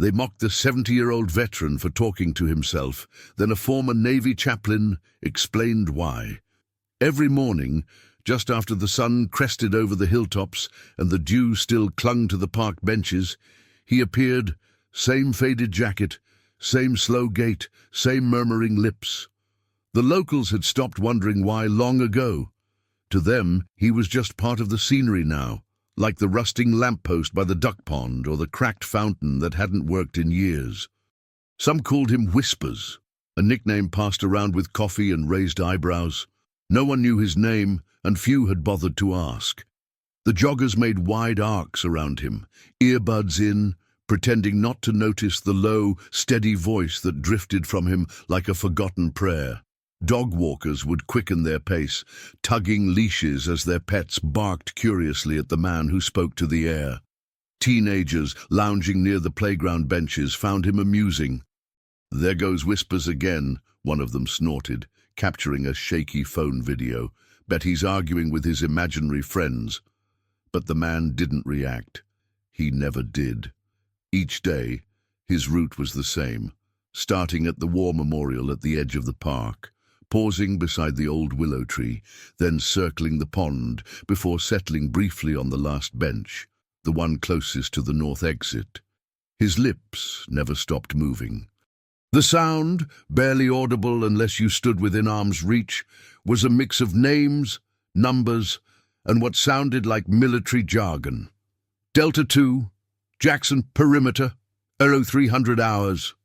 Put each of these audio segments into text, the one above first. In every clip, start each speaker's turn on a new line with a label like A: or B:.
A: They mocked the 70-year-old veteran for talking to himself. Then a former Navy chaplain explained why. Every morning, just after the sun crested over the hilltops and the dew still clung to the park benches, he appeared, same faded jacket, same slow gait, same murmuring lips. The locals had stopped wondering why long ago. To them, he was just part of the scenery now, like the rusting lamppost by the duck pond or the cracked fountain that hadn't worked in years. Some called him Whispers, a nickname passed around with coffee and raised eyebrows. No one knew his name, and few had bothered to ask. The joggers made wide arcs around him, earbuds in, pretending not to notice the low, steady voice that drifted from him like a forgotten prayer. Dog walkers would quicken their pace, tugging leashes as their pets barked curiously at the man who spoke to the air. Teenagers lounging near the playground benches found him amusing. "There goes Whispers again," one of them snorted, capturing a shaky phone video. "Bet he's arguing with his imaginary friends." But the man didn't react. He never did. Each day, his route was the same, starting at the war memorial at the edge of the park, pausing beside the old willow tree, then circling the pond before settling briefly on the last bench, the one closest to the north exit. His lips never stopped moving. The sound, barely audible unless you stood within arm's reach, was a mix of names, numbers, and what sounded like military jargon. Delta 2, Jackson Perimeter, Aero 300 hours.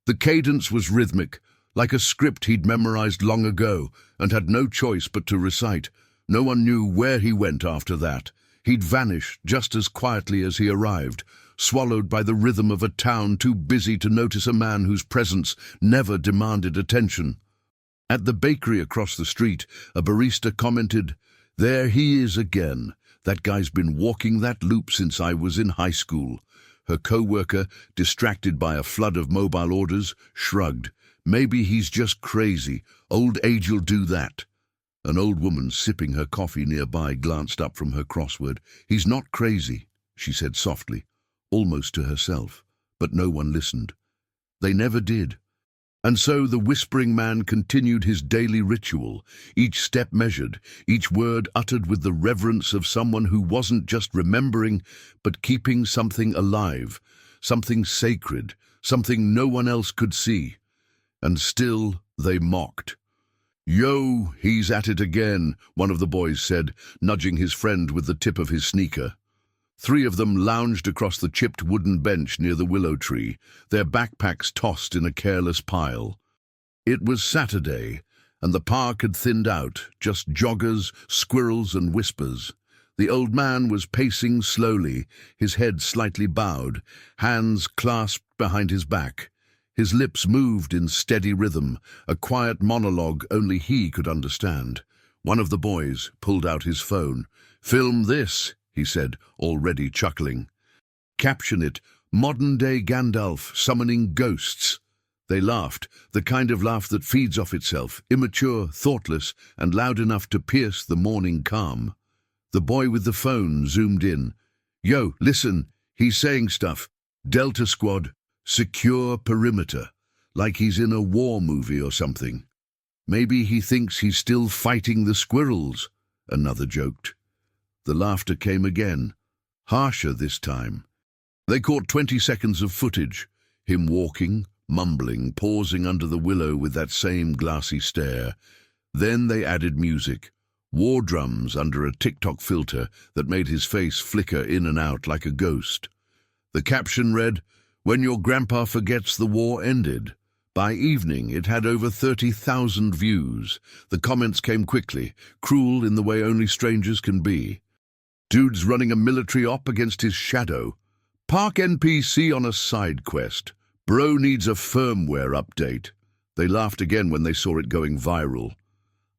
A: The cadence was rhythmic, like a script he'd memorized long ago and had no choice but to recite. No one knew where he went after that. He'd vanish just as quietly as he arrived, swallowed by the rhythm of a town too busy to notice a man whose presence never demanded attention. At the bakery across the street, a barista commented, "There he is again. That guy's been walking that loop since I was in high school." Her co-worker, distracted by a flood of mobile orders, shrugged. "Maybe he's just crazy. Old age'll do that." An old woman sipping her coffee nearby glanced up from her crossword. "He's not crazy," she said softly, almost to herself, but no one listened. They never did. And so the whispering man continued his daily ritual, each step measured, each word uttered with the reverence of someone who wasn't just remembering, but keeping something alive, something sacred, something no one else could see. And still they mocked. "Yo, he's at it again," one of the boys said, nudging his friend with the tip of his sneaker. Three of them lounged across the chipped wooden bench near the willow tree, their backpacks tossed in a careless pile. It was Saturday, and the park had thinned out, just joggers, squirrels, and Whispers. The old man was pacing slowly, his head slightly bowed, hands clasped behind his back. His lips moved in steady rhythm, a quiet monologue only he could understand. One of the boys pulled out his phone. "Film this," he said, already chuckling. "Caption it, modern-day Gandalf summoning ghosts." They laughed, the kind of laugh that feeds off itself, immature, thoughtless, and loud enough to pierce the morning calm. The boy with the phone zoomed in. "Yo, listen, he's saying stuff. Delta Squad, secure perimeter, like he's in a war movie or something. Maybe he thinks he's still fighting the squirrels," another joked. The laughter came again, harsher this time. They caught 20 seconds of footage, him walking, mumbling, pausing under the willow with that same glassy stare. Then they added music, war drums under a TikTok filter that made his face flicker in and out like a ghost. The caption read, "When your grandpa forgets the war ended." By evening, it had over 30,000 views. The comments came quickly, cruel in the way only strangers can be. "Dude's running a military op against his shadow." "Park NPC on a side quest." "Bro needs a firmware update." They laughed again when they saw it going viral.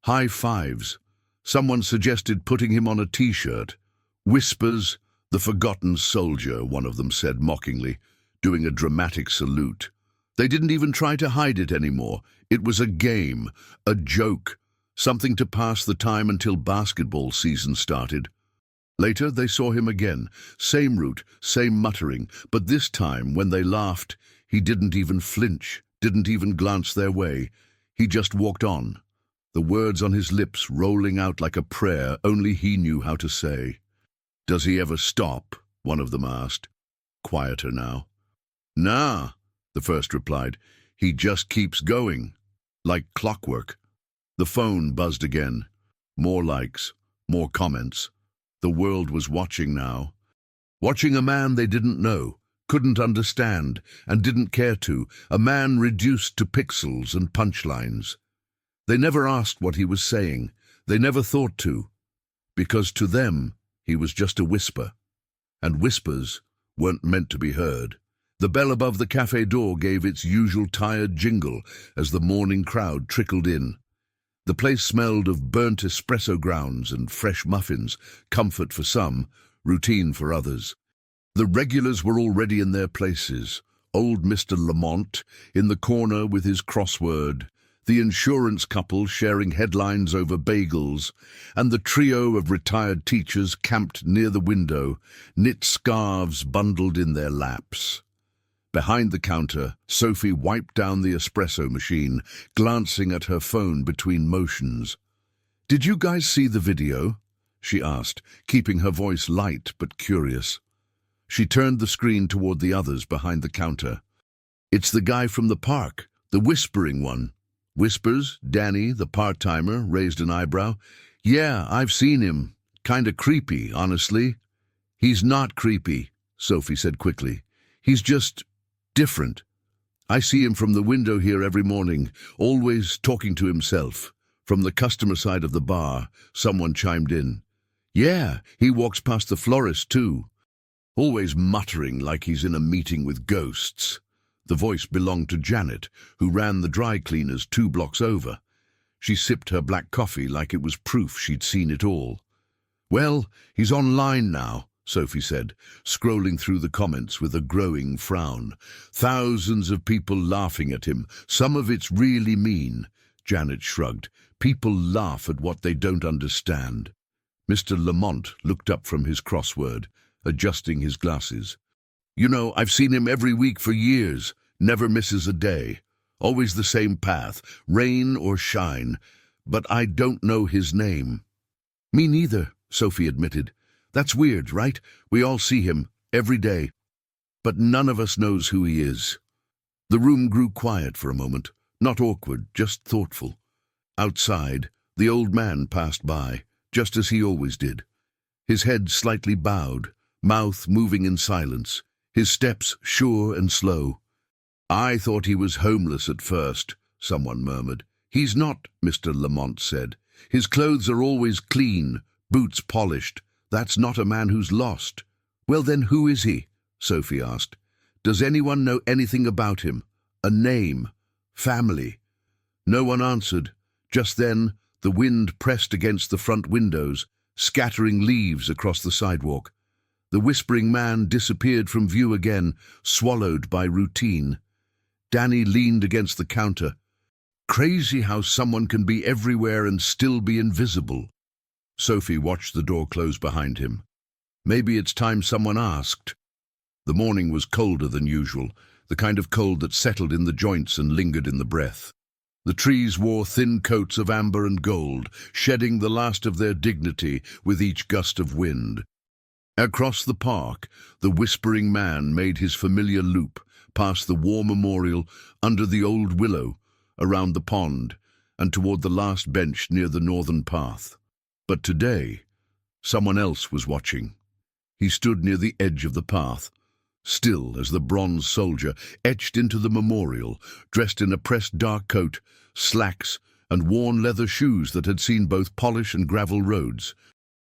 A: High fives. Someone suggested putting him on a t-shirt. "Whispers, the forgotten soldier," one of them said mockingly, doing a dramatic salute. They didn't even try to hide it anymore. It was a game, a joke, something to pass the time until basketball season started. Later, they saw him again. Same route, same muttering, but this time, when they laughed, he didn't even flinch, didn't even glance their way. He just walked on, the words on his lips rolling out like a prayer only he knew how to say. "Does he ever stop?" one of them asked. Quieter now. "Nah," the first replied. "He just keeps going, like clockwork." The phone buzzed again. More likes, more comments. The world was watching now. Watching a man they didn't know, couldn't understand, and didn't care to, a man reduced to pixels and punchlines. They never asked what he was saying. They never thought to, because to them he was just a whisper. And whispers weren't meant to be heard. The bell above the cafe door gave its usual tired jingle as the morning crowd trickled in. The place smelled of burnt espresso grounds and fresh muffins, comfort for some, routine for others. The regulars were already in their places. Old Mr. Lamont in the corner with his crossword, the insurance couple sharing headlines over bagels, and the trio of retired teachers camped near the window, knit scarves bundled in their laps. Behind the counter, Sophie wiped down the espresso machine, glancing at her phone between motions. "Did you guys see the video?" she asked, keeping her voice light but curious. She turned the screen toward the others behind the counter. "It's the guy from the park, the whispering one." "Whispers?" Danny, the part-timer, raised an eyebrow. "Yeah, I've seen him. Kinda creepy, honestly." "He's not creepy," Sophie said quickly. "He's just different. I see him from the window here every morning, always talking to himself." From the customer side of the bar, someone chimed in. "Yeah, he walks past the florist too. Always muttering like he's in a meeting with ghosts." The voice belonged to Janet, who ran the dry cleaners 2 blocks over. She sipped her black coffee like it was proof she'd seen it all. "Well, he's online now," Sophie said, scrolling through the comments with a growing frown. "Thousands of people laughing at him. Some of it's really mean." Janet shrugged. "People laugh at what they don't understand." Mr. Lamont looked up from his crossword, adjusting his glasses. "You know, I've seen him every week for years. Never misses a day. Always the same path, rain or shine. But I don't know his name." "Me neither," Sophie admitted. "That's weird, right? We all see him, every day. But none of us knows who he is." The room grew quiet for a moment, not awkward, just thoughtful. Outside, the old man passed by, just as he always did. His head slightly bowed, mouth moving in silence, his steps sure and slow. "I thought he was homeless at first," someone murmured. "He's not," Mr. Lamont said. "His clothes are always clean, boots polished. That's not a man who's lost." "Well then, who is he?" Sophie asked. "Does anyone know anything about him? A name? Family?" No one answered. Just then, the wind pressed against the front windows, scattering leaves across the sidewalk. The whispering man disappeared from view again, swallowed by routine. Danny leaned against the counter. "Crazy how someone can be everywhere and still be invisible." Sophie watched the door close behind him. Maybe it's time someone asked. The morning was colder than usual, the kind of cold that settled in the joints and lingered in the breath. The trees wore thin coats of amber and gold, shedding the last of their dignity with each gust of wind. Across the park, the whispering man made his familiar loop, past the war memorial, under the old willow, around the pond, and toward the last bench near the northern path. But today, someone else was watching. He stood near the edge of the path, still as the bronze soldier, etched into the memorial, dressed in a pressed dark coat, slacks, and worn leather shoes that had seen both polish and gravel roads.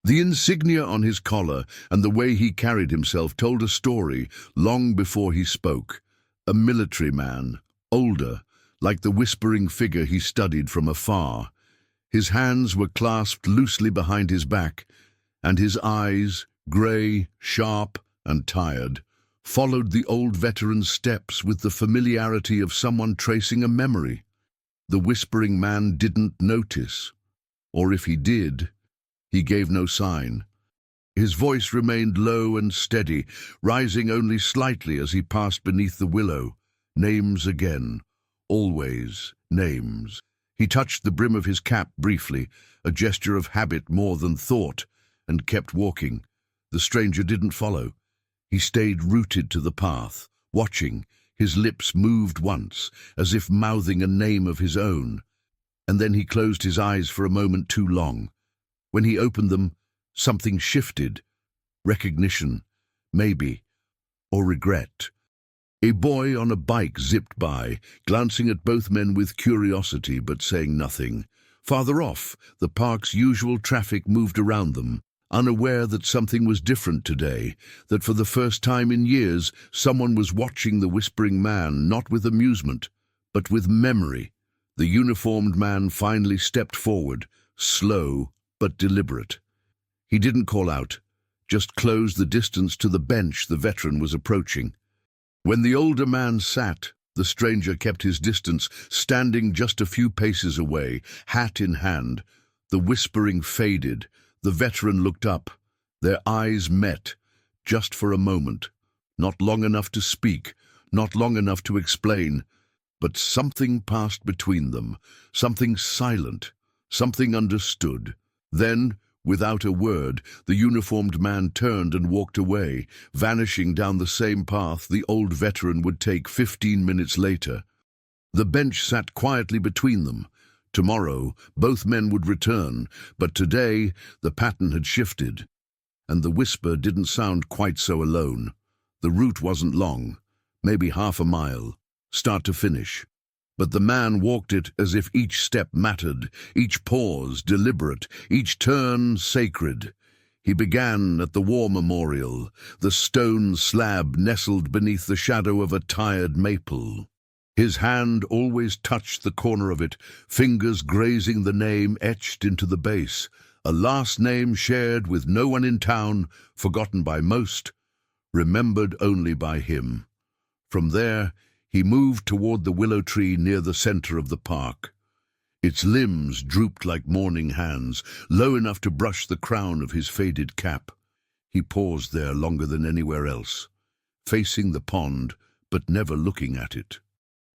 A: The insignia on his collar and the way he carried himself told a story long before he spoke. A military man, older, like the whispering figure he studied from afar. His hands were clasped loosely behind his back, and his eyes, grey, sharp, and tired, followed the old veteran's steps with the familiarity of someone tracing a memory. The whispering man didn't notice, or if he did, he gave no sign. His voice remained low and steady, rising only slightly as he passed beneath the willow. Names again. Always names. He touched the brim of his cap briefly, a gesture of habit more than thought, and kept walking. The stranger didn't follow. He stayed rooted to the path, watching. His lips moved once, as if mouthing a name of his own. And then he closed his eyes for a moment too long. When he opened them, something shifted. Recognition, maybe, or regret. A boy on a bike zipped by, glancing at both men with curiosity but saying nothing. Farther off, the park's usual traffic moved around them, unaware that something was different today, that for the first time in years someone was watching the whispering man, not with amusement, but with memory. The uniformed man finally stepped forward, slow but deliberate. He didn't call out, just closed the distance to the bench the veteran was approaching. When the older man sat, the stranger kept his distance, standing just a few paces away, hat in hand. The whispering faded. The veteran looked up. Their eyes met, just for a moment. Not long enough to speak, not long enough to explain, but something passed between them, something silent, something understood. Then, without a word, the uniformed man turned and walked away, vanishing down the same path the old veteran would take 15 minutes later. The bench sat quietly between them. Tomorrow, both men would return, but today the pattern had shifted, and the whisper didn't sound quite so alone. The route wasn't long, maybe half a mile, start to finish. But the man walked it as if each step mattered, each pause deliberate, each turn sacred. He began at the war memorial, the stone slab nestled beneath the shadow of a tired maple. His hand always touched the corner of it, fingers grazing the name etched into the base, a last name shared with no one in town, forgotten by most, remembered only by him. From there, he moved toward the willow tree near the center of the park. Its limbs drooped like mourning hands, low enough to brush the crown of his faded cap. He paused there longer than anywhere else, facing the pond, but never looking at it.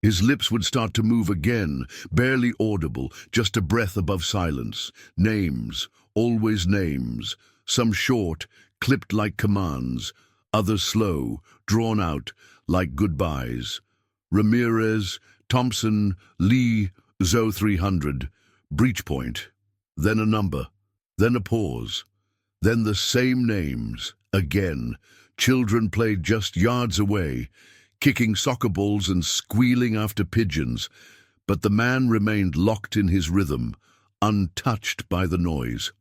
A: His lips would start to move again, barely audible, just a breath above silence. Names, always names, some short, clipped like commands, others slow, drawn out, like goodbyes. Ramirez, Thompson, Lee, Zo 300, breach point. Then a number, then a pause, then the same names, again. Children played just yards away, kicking soccer balls and squealing after pigeons, but the man remained locked in his rhythm, untouched by the noise.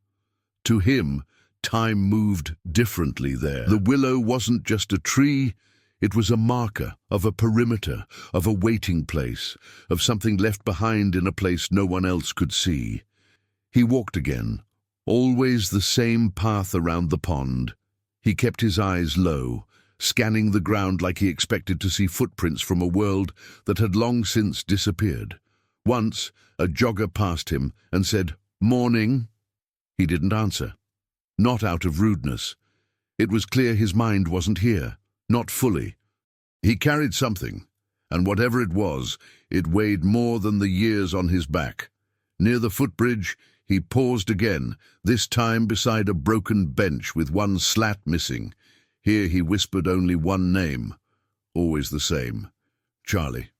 A: To him, time moved differently there. The willow wasn't just a tree, it was a marker of a perimeter, of a waiting place, of something left behind in a place no one else could see. He walked again, always the same path around the pond. He kept his eyes low, scanning the ground like he expected to see footprints from a world that had long since disappeared. Once, a jogger passed him and said, "Morning." He didn't answer. Not out of rudeness. It was clear his mind wasn't here. Not fully. He carried something, and whatever it was, it weighed more than the years on his back. Near the footbridge, he paused again, this time beside a broken bench with one slat missing. Here he whispered only one name, always the same, Charlie.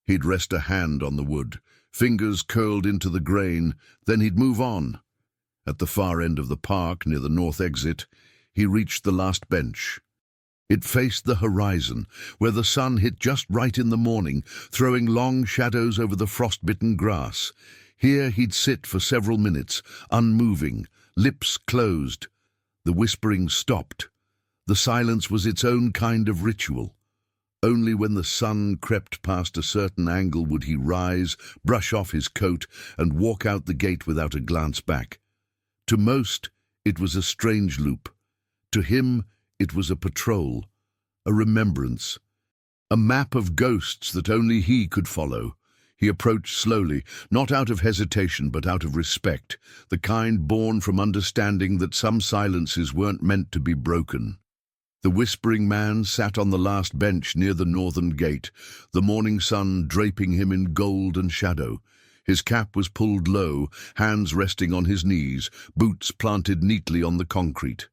A: He'd rest a hand on the wood, fingers curled into the grain, then he'd move on. At the far end of the park, near the north exit, he reached the last bench. It faced the horizon, where the sun hit just right in the morning, throwing long shadows over the frost-bitten grass. Here he'd sit for several minutes, unmoving, lips closed. The whispering stopped. The silence was its own kind of ritual. Only when the sun crept past a certain angle would he rise, brush off his coat, and walk out the gate without a glance back. To most, it was a strange loop. To him, it was a patrol, a remembrance, a map of ghosts that only he could follow. He approached slowly, not out of hesitation but out of respect, the kind born from understanding that some silences weren't meant to be broken. The whispering man sat on the last bench near the northern gate, the morning sun draping him in gold and shadow. His cap was pulled low, hands resting on his knees, boots planted neatly on the concrete.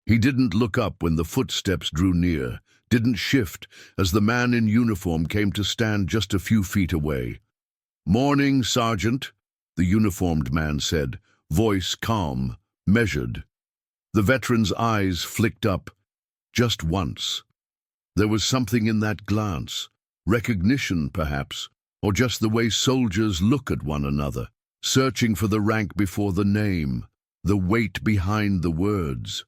A: He didn't look up when the footsteps drew near, didn't shift as the man in uniform came to stand just a few feet away. "Morning, Sergeant," the uniformed man said, voice calm, measured. The veteran's eyes flicked up, just once. There was something in that glance, recognition perhaps, or just the way soldiers look at one another, searching for the rank before the name, the weight behind the words.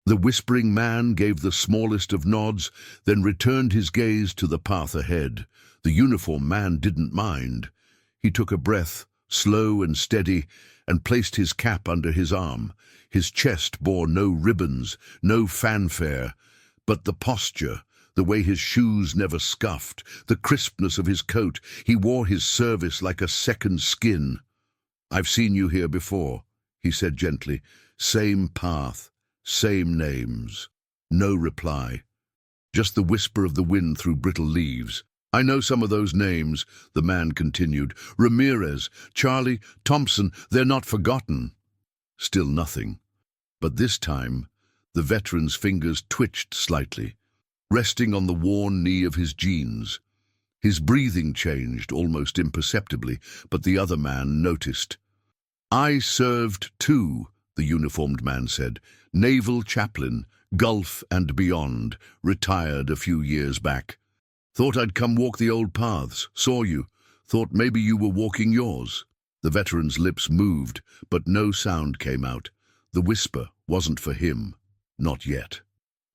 A: The whispering man gave the smallest of nods, then returned his gaze to the path ahead. The uniformed man didn't mind. He took a breath, slow and steady, and placed his cap under his arm. His chest bore no ribbons, no fanfare, but the posture, the way his shoes never scuffed, the crispness of his coat. He wore his service like a second skin. "I've seen you here before," he said gently. "Same path, same names." No reply. Just the whisper of the wind through brittle leaves. "I know some of those names," the man continued. "Ramirez, Charlie, Thompson, they're not forgotten." Still nothing. But this time, the veteran's fingers twitched slightly, resting on the worn knee of his jeans. His breathing changed almost imperceptibly, but the other man noticed. "I served too," the uniformed man said. "Naval chaplain, Gulf and beyond, retired a few years back. Thought I'd come walk the old paths, saw you, thought maybe you were walking yours." The veteran's lips moved, but no sound came out. The whisper wasn't for him, not yet.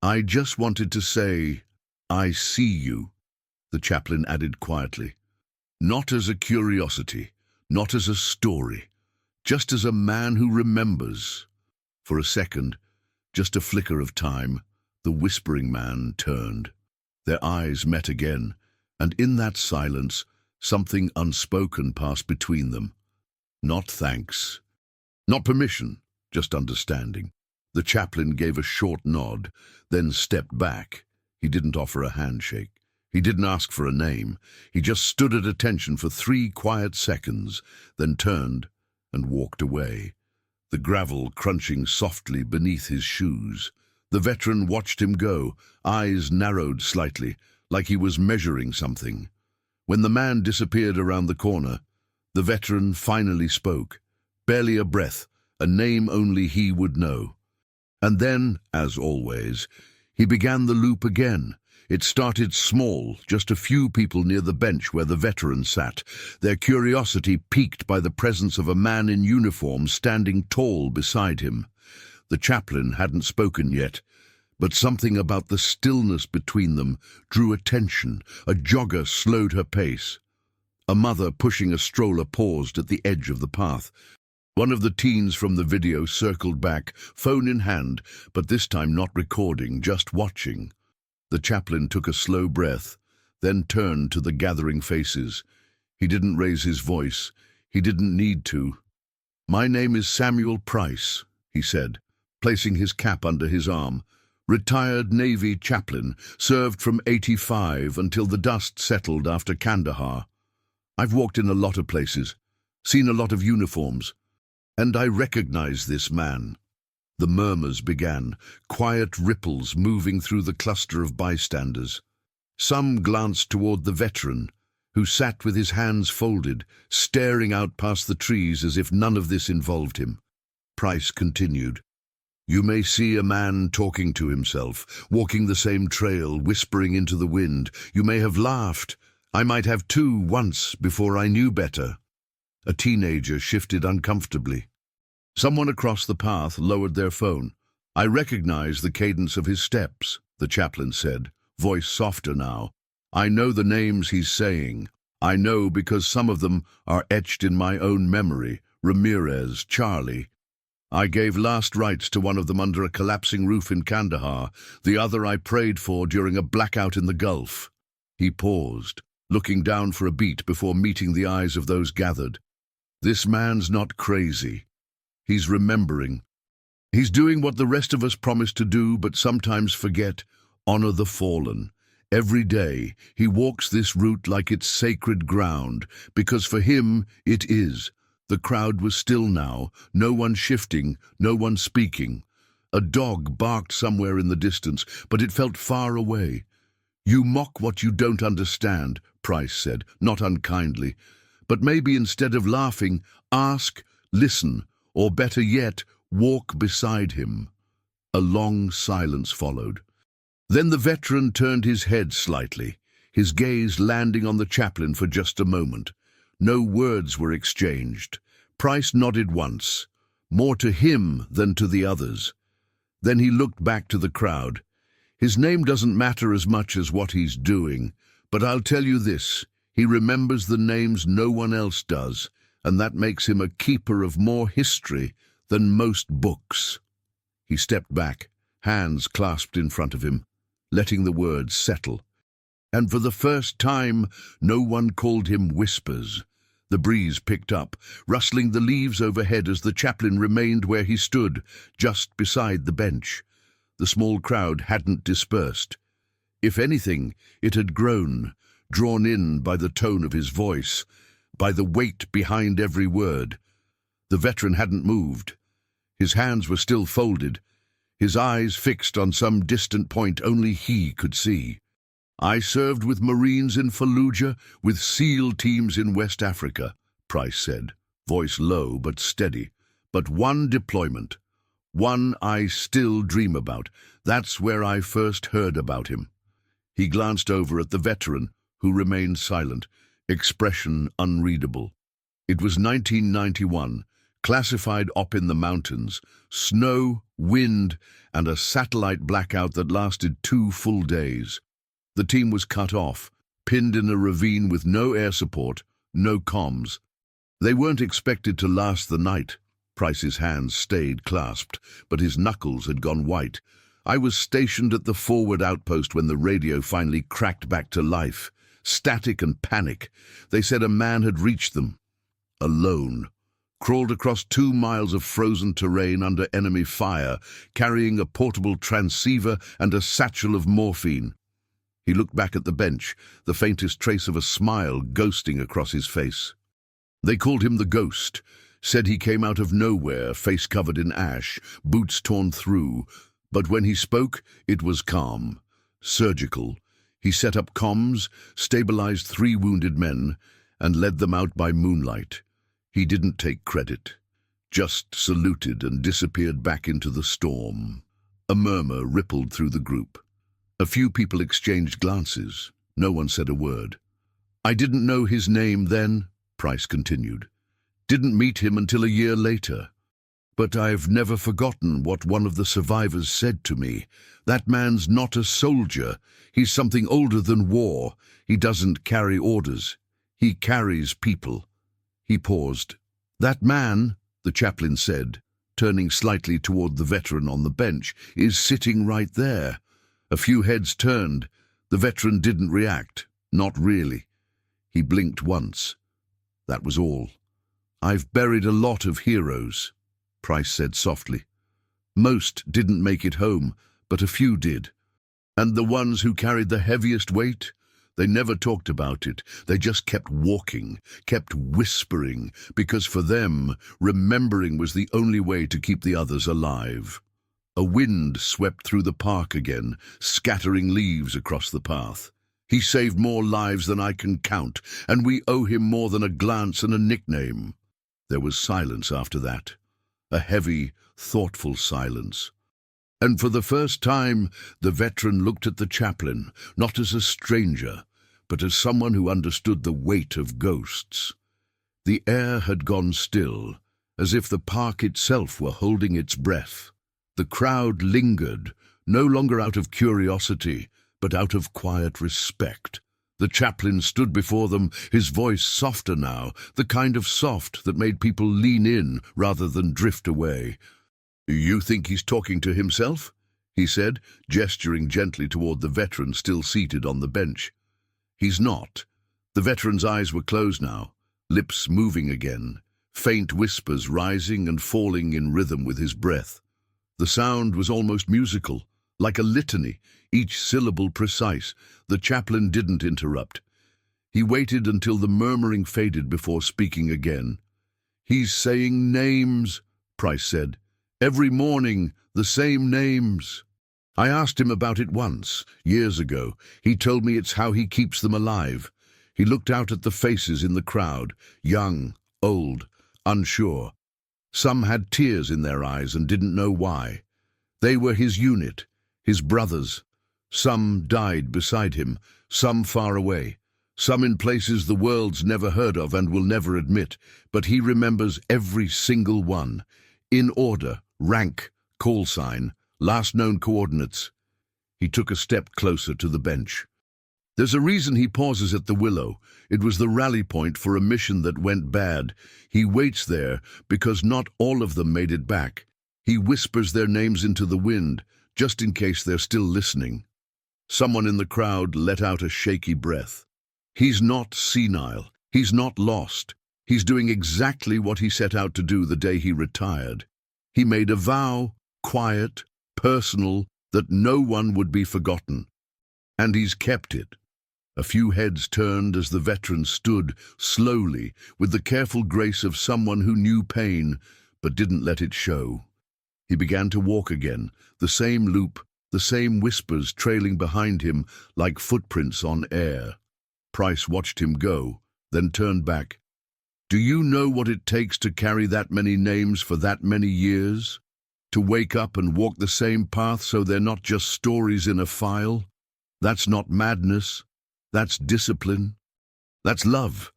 A: "I just wanted to say, I see you," the chaplain added quietly. "Not as a curiosity, not as a story, just as a man who remembers." For a second, just a flicker of time, the whispering man turned. Their eyes met again, and in that silence, something unspoken passed between them. Not thanks, not permission, just understanding. The chaplain gave a short nod, then stepped back. He didn't offer a handshake. He didn't ask for a name. He just stood at attention for 3 quiet seconds, then turned and walked away, the gravel crunching softly beneath his shoes. The veteran watched him go, eyes narrowed slightly, like he was measuring something. When the man disappeared around the corner, the veteran finally spoke, barely a breath, a name only he would know. And then, as always, he began the loop again. It started small, just a few people near the bench where the veteran sat, their curiosity piqued by the presence of a man in uniform standing tall beside him. The chaplain hadn't spoken yet, but something about the stillness between them drew attention. A jogger slowed her pace. A mother pushing a stroller paused at the edge of the path. One of the teens from the video circled back, phone in hand, but this time not recording, just watching. The chaplain took a slow breath, then turned to the gathering faces. He didn't raise his voice. He didn't need to. "My name is Samuel Price," he said, placing his cap under his arm. "Retired Navy chaplain, served from '85 until the dust settled after Kandahar. I've walked in a lot of places, seen a lot of uniforms, and I recognize this man." The murmurs began, quiet ripples moving through the cluster of bystanders. Some glanced toward the veteran, who sat with his hands folded, staring out past the trees as if none of this involved him. Price continued. "You may see a man talking to himself, walking the same trail, whispering into the wind. You may have laughed. I might have too once before I knew better." A teenager shifted uncomfortably. Someone across the path lowered their phone. "I recognize the cadence of his steps," the chaplain said, voice softer now. "I know the names he's saying. I know because some of them are etched in my own memory. Ramirez, Charlie. I gave last rites to one of them under a collapsing roof in Kandahar. The other I prayed for during a blackout in the Gulf." He paused, looking down for a beat before meeting the eyes of those gathered. This man's not crazy. He's remembering. He's doing what the rest of us promise to do, but sometimes forget: honor the fallen. Every day, he walks this route like it's sacred ground, because for him, it is. The crowd was still now, no one shifting, no one speaking. A dog barked somewhere in the distance, but it felt far away. "You mock what you don't understand," Price said, not unkindly. "But maybe instead of laughing, ask, listen, or better yet, walk beside him." A long silence followed. Then the veteran turned his head slightly, his gaze landing on the chaplain for just a moment. No words were exchanged. Price nodded once, more to him than to the others. Then he looked back to the crowd. "His name doesn't matter as much as what he's doing, but I'll tell you this, he remembers the names no one else does, and that makes him a keeper of more history than most books." He stepped back, hands clasped in front of him, letting the words settle. And for the first time, no one called him Whispers. The breeze picked up, rustling the leaves overhead as the chaplain remained where he stood, just beside the bench. The small crowd hadn't dispersed. If anything, it had grown, drawn in by the tone of his voice, by the weight behind every word. The veteran hadn't moved. His hands were still folded, his eyes fixed on some distant point only he could see. "I served with Marines in Fallujah, with SEAL teams in West Africa," Price said, voice low but steady. "But one deployment, one I still dream about. That's where I first heard about him." He glanced over at the veteran, who remained silent, expression unreadable. It was 1991, classified op in the mountains, snow, wind, and a satellite blackout that lasted 2 full days. The team was cut off, pinned in a ravine with no air support, no comms. They weren't expected to last the night. Price's hands stayed clasped, but his knuckles had gone white. "I was stationed at the forward outpost when the radio finally cracked back to life. Static and panic. They said a man had reached them. Alone. Crawled across 2 miles of frozen terrain under enemy fire, carrying a portable transceiver and a satchel of morphine." He looked back at the bench, the faintest trace of a smile ghosting across his face. "They called him the Ghost, said he came out of nowhere, face covered in ash, boots torn through. But when he spoke, it was calm, surgical. He set up comms, stabilized 3 wounded men, and led them out by moonlight. He didn't take credit, just saluted and disappeared back into the storm." A murmur rippled through the group. A few people exchanged glances. No one said a word. "I didn't know his name then," Price continued. "Didn't meet him until a year later. But I've never forgotten what one of the survivors said to me. That man's not a soldier. He's something older than war. He doesn't carry orders. He carries people." He paused. "That man," the chaplain said, turning slightly toward the veteran on the bench, "is sitting right there." A few heads turned. The veteran didn't react. Not really. He blinked once. That was all. "I've buried a lot of heroes," Price said softly. "Most didn't make it home, but a few did. And the ones who carried the heaviest weight, they never talked about it. They just kept walking, kept whispering, because for them, remembering was the only way to keep the others alive." A wind swept through the park again, scattering leaves across the path. "He saved more lives than I can count, and we owe him more than a glance and a nickname." There was silence after that, a heavy, thoughtful silence. And for the first time, the veteran looked at the chaplain, not as a stranger, but as someone who understood the weight of ghosts. The air had gone still, as if the park itself were holding its breath. The crowd lingered, no longer out of curiosity, but out of quiet respect. The chaplain stood before them, his voice softer now, the kind of soft that made people lean in rather than drift away. "You think he's talking to himself?" he said, gesturing gently toward the veteran still seated on the bench. "He's not. The veteran's eyes were closed now, lips moving again, faint whispers rising and falling in rhythm with his breath. The sound was almost musical, like a litany, each syllable precise. The chaplain didn't interrupt. He waited until the murmuring faded before speaking again. "He's saying names," Price said. "Every morning, the same names. I asked him about it once, years ago. He told me it's how he keeps them alive." He looked out at the faces in the crowd, young, old, unsure. Some had tears in their eyes and didn't know why. They were his unit, his brothers. Some died beside him, some far away, some in places the world's never heard of and will never admit, but he remembers every single one, in order, rank, call sign, last known coordinates. He took a step closer to the bench. There's a reason he pauses at the willow. It was the rally point for a mission that went bad. He waits there because not all of them made it back. He whispers their names into the wind, just in case they're still listening. Someone in the crowd let out a shaky breath. He's not senile. He's not lost. He's doing exactly what he set out to do the day he retired. He made a vow, quiet, personal, that no one would be forgotten. And he's kept it. A few heads turned as the veteran stood, slowly, with the careful grace of someone who knew pain, but didn't let it show. He began to walk again, the same loop, the same whispers trailing behind him like footprints on air. Price watched him go, then turned back. "Do you know what it takes to carry that many names for that many years? To wake up and walk the same path so they're not just stories in a file? That's not madness. That's discipline. That's love.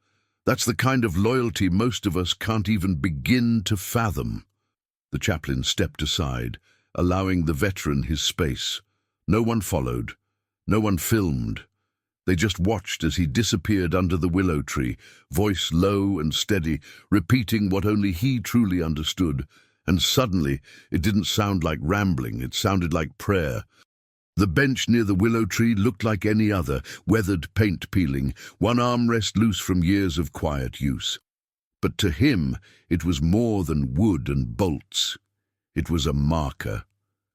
A: That's the kind of loyalty most of us can't even begin to fathom." The chaplain stepped aside, allowing the veteran his space. No one followed. No one filmed. They just watched as he disappeared under the willow tree, voice low and steady, repeating what only he truly understood. And suddenly, it didn't sound like rambling, it sounded like prayer. The bench near the willow tree looked like any other, weathered paint peeling, one armrest loose from years of quiet use. But to him, it was more than wood and bolts. It was a marker,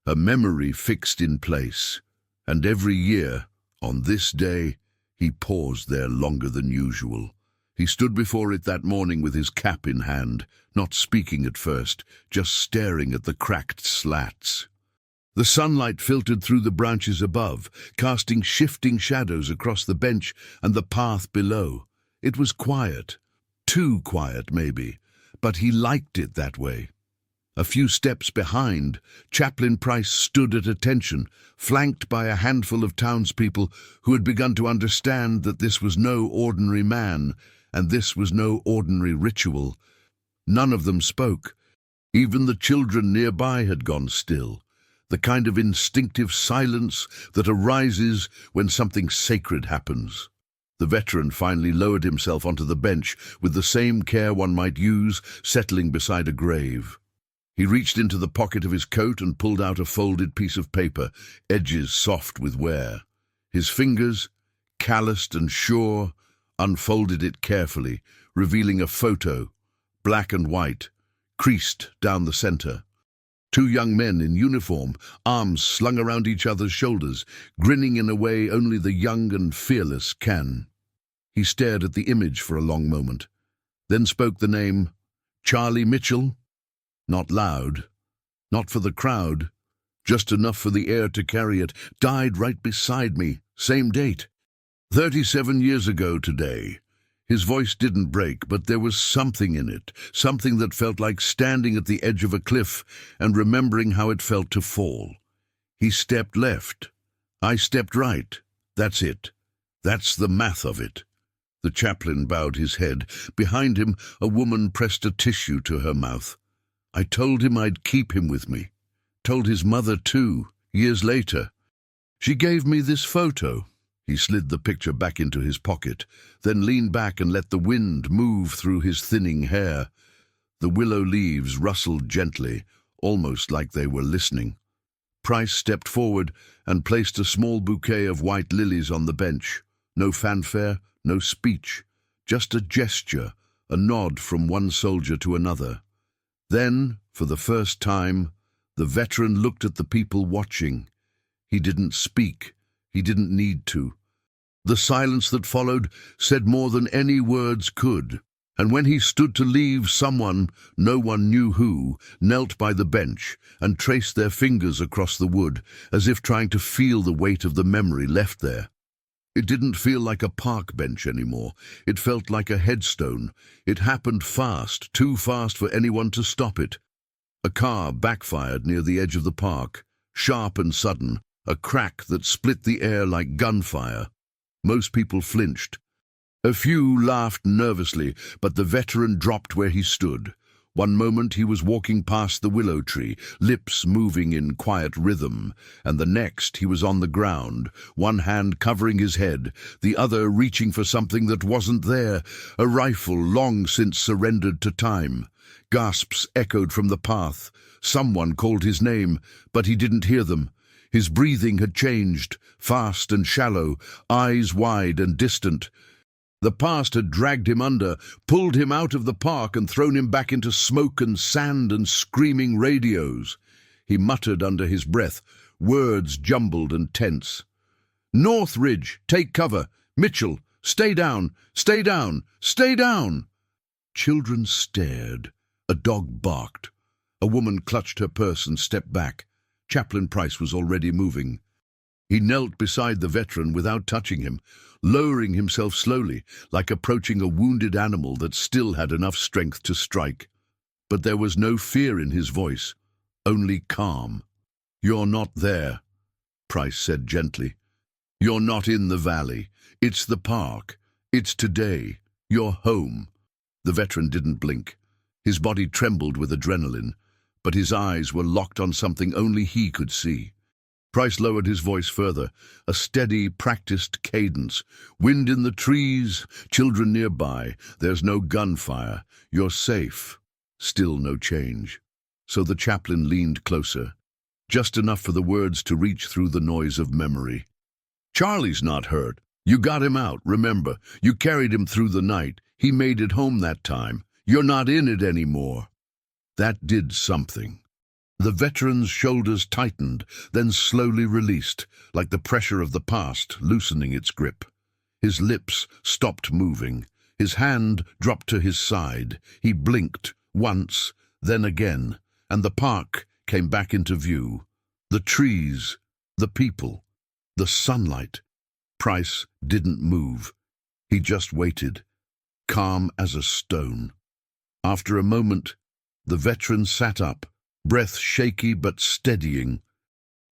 A: a memory fixed in place. And every year, on this day, he paused there longer than usual. He stood before it that morning with his cap in hand, not speaking at first, just staring at the cracked slats. The sunlight filtered through the branches above, casting shifting shadows across the bench and the path below. It was quiet, too quiet maybe, but he liked it that way. A few steps behind, Chaplain Price stood at attention, flanked by a handful of townspeople who had begun to understand that this was no ordinary man, and this was no ordinary ritual. None of them spoke. Even the children nearby had gone still. The kind of instinctive silence that arises when something sacred happens. The veteran finally lowered himself onto the bench with the same care one might use settling beside a grave. He reached into the pocket of his coat and pulled out a folded piece of paper, edges soft with wear. His fingers, calloused and sure, unfolded it carefully, revealing a photo, black and white, creased down the center. Two young men in uniform, arms slung around each other's shoulders, grinning in a way only the young and fearless can. He stared at the image for a long moment, then spoke the name, Charlie Mitchell. Not loud, not for the crowd, just enough for the air to carry it. Died right beside me, same date. 37 years ago today. His voice didn't break, but there was something in it, something that felt like standing at the edge of a cliff and remembering how it felt to fall. He stepped left. I stepped right. That's it. That's the math of it. The chaplain bowed his head. Behind him, a woman pressed a tissue to her mouth. I told him I'd keep him with me. Told his mother too, years later. She gave me this photo. He slid the picture back into his pocket, then leaned back and let the wind move through his thinning hair. The willow leaves rustled gently, almost like they were listening. Price stepped forward and placed a small bouquet of white lilies on the bench. No fanfare, no speech, just a gesture, a nod from one soldier to another. Then, for the first time, the veteran looked at the people watching. He didn't speak. He didn't need to. The silence that followed said more than any words could. And when he stood to leave, someone, no one knew who, knelt by the bench and traced their fingers across the wood, as if trying to feel the weight of the memory left there. It didn't feel like a park bench anymore. It felt like a headstone. It happened fast, too fast for anyone to stop it. A car backfired near the edge of the park, sharp and sudden, a crack that split the air like gunfire. Most people flinched. A few laughed nervously, but the veteran dropped where he stood. One moment he was walking past the willow tree, lips moving in quiet rhythm, and the next he was on the ground, one hand covering his head, the other reaching for something that wasn't there, a rifle long since surrendered to time. Gasps echoed from the path. Someone called his name, but he didn't hear them. His breathing had changed, fast and shallow, eyes wide and distant. The past had dragged him under, pulled him out of the park and thrown him back into smoke and sand and screaming radios. He muttered under his breath, words jumbled and tense. "North Ridge, take cover. Mitchell, stay down, stay down, stay down." Children stared. A dog barked. A woman clutched her purse and stepped back. Chaplain Price was already moving. He knelt beside the veteran without touching him, lowering himself slowly, like approaching a wounded animal that still had enough strength to strike. But there was no fear in his voice, only calm. "You're not there," Price said gently. "You're not in the valley. It's the park. It's today. You're home." The veteran didn't blink. His body trembled with adrenaline, but his eyes were locked on something only he could see. Price lowered his voice further, a steady, practiced cadence. "Wind in the trees, children nearby, there's no gunfire, you're safe." Still no change. So the chaplain leaned closer, just enough for the words to reach through the noise of memory. "Charlie's not hurt. You got him out, remember. You carried him through the night. He made it home that time. You're not in it anymore." That did something. The veteran's shoulders tightened, then slowly released, like the pressure of the past loosening its grip. His lips stopped moving. His hand dropped to his side. He blinked, once, then again, and the park came back into view. The trees, the people, the sunlight. Price didn't move. He just waited, calm as a stone. After a moment, the veteran sat up, breath shaky but steadying.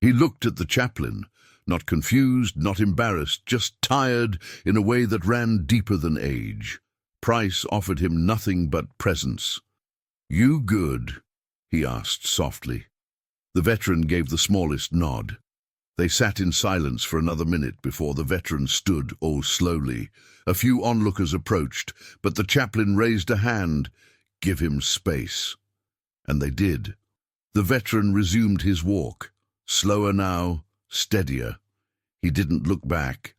A: He looked at the chaplain, not confused, not embarrassed, just tired in a way that ran deeper than age. Price offered him nothing but presence. "You good?" he asked softly. The veteran gave the smallest nod. They sat in silence for another minute before the veteran stood, slowly. A few onlookers approached, but the chaplain raised a hand. "Give him space." And they did. The veteran resumed his walk, slower now, steadier. He didn't look back.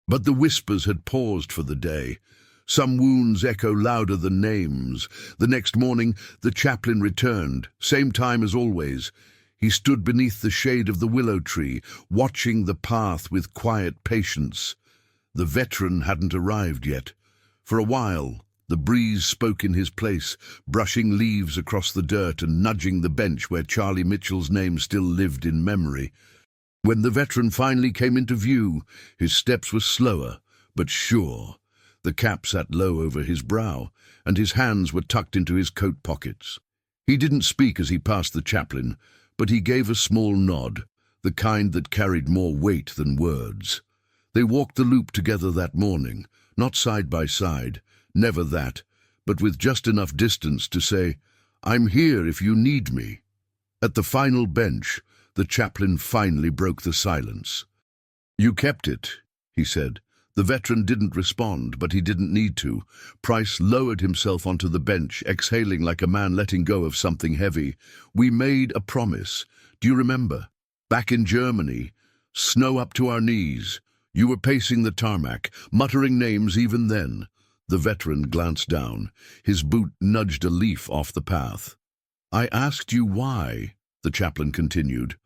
A: But the whispers had paused for the day. Some wounds echo louder than names. The next morning, the chaplain returned, same time as always. He stood beneath the shade of the willow tree, watching the path with quiet patience. The veteran hadn't arrived yet. For a while, the breeze spoke in his place, brushing leaves across the dirt and nudging the bench where Charlie Mitchell's name still lived in memory. When the veteran finally came into view, his steps were slower, but sure. The cap sat low over his brow, and his hands were tucked into his coat pockets. He didn't speak as he passed the chaplain, but he gave a small nod, the kind that carried more weight than words. They walked the loop together that morning, not side by side, never that, but with just enough distance to say, "I'm here if you need me." At the final bench, the chaplain finally broke the silence. "You kept it," he said. The veteran didn't respond, but he didn't need to. Price lowered himself onto the bench, exhaling like a man letting go of something heavy. "We made a promise. Do you remember? Back in Germany. Snow up to our knees. You were pacing the tarmac, muttering names even then. The veteran glanced down. His boot nudged a leaf off the path. I asked you why, the chaplain continued.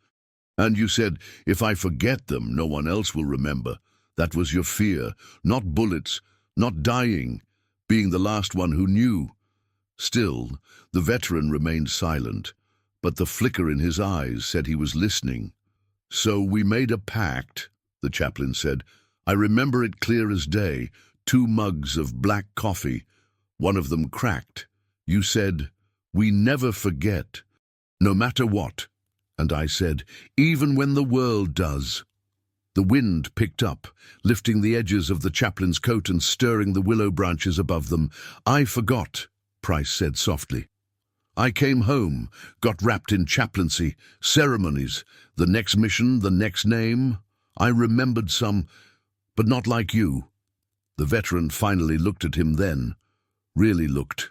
A: And you said, if I forget them, no one else will remember. That was your fear, not bullets, not dying, being the last one who knew. Still, the veteran remained silent, but the flicker in his eyes said he was listening. So we made a pact, the chaplain said. I remember it clear as day, 2 mugs of black coffee, one of them cracked. You said, we never forget, no matter what. And I said, even when the world does. The wind picked up, lifting the edges of the chaplain's coat and stirring the willow branches above them. I forgot, Price said softly. I came home, got wrapped in chaplaincy, ceremonies, the next mission, the next name. I remembered some, but not like you. The veteran finally looked at him then, really looked.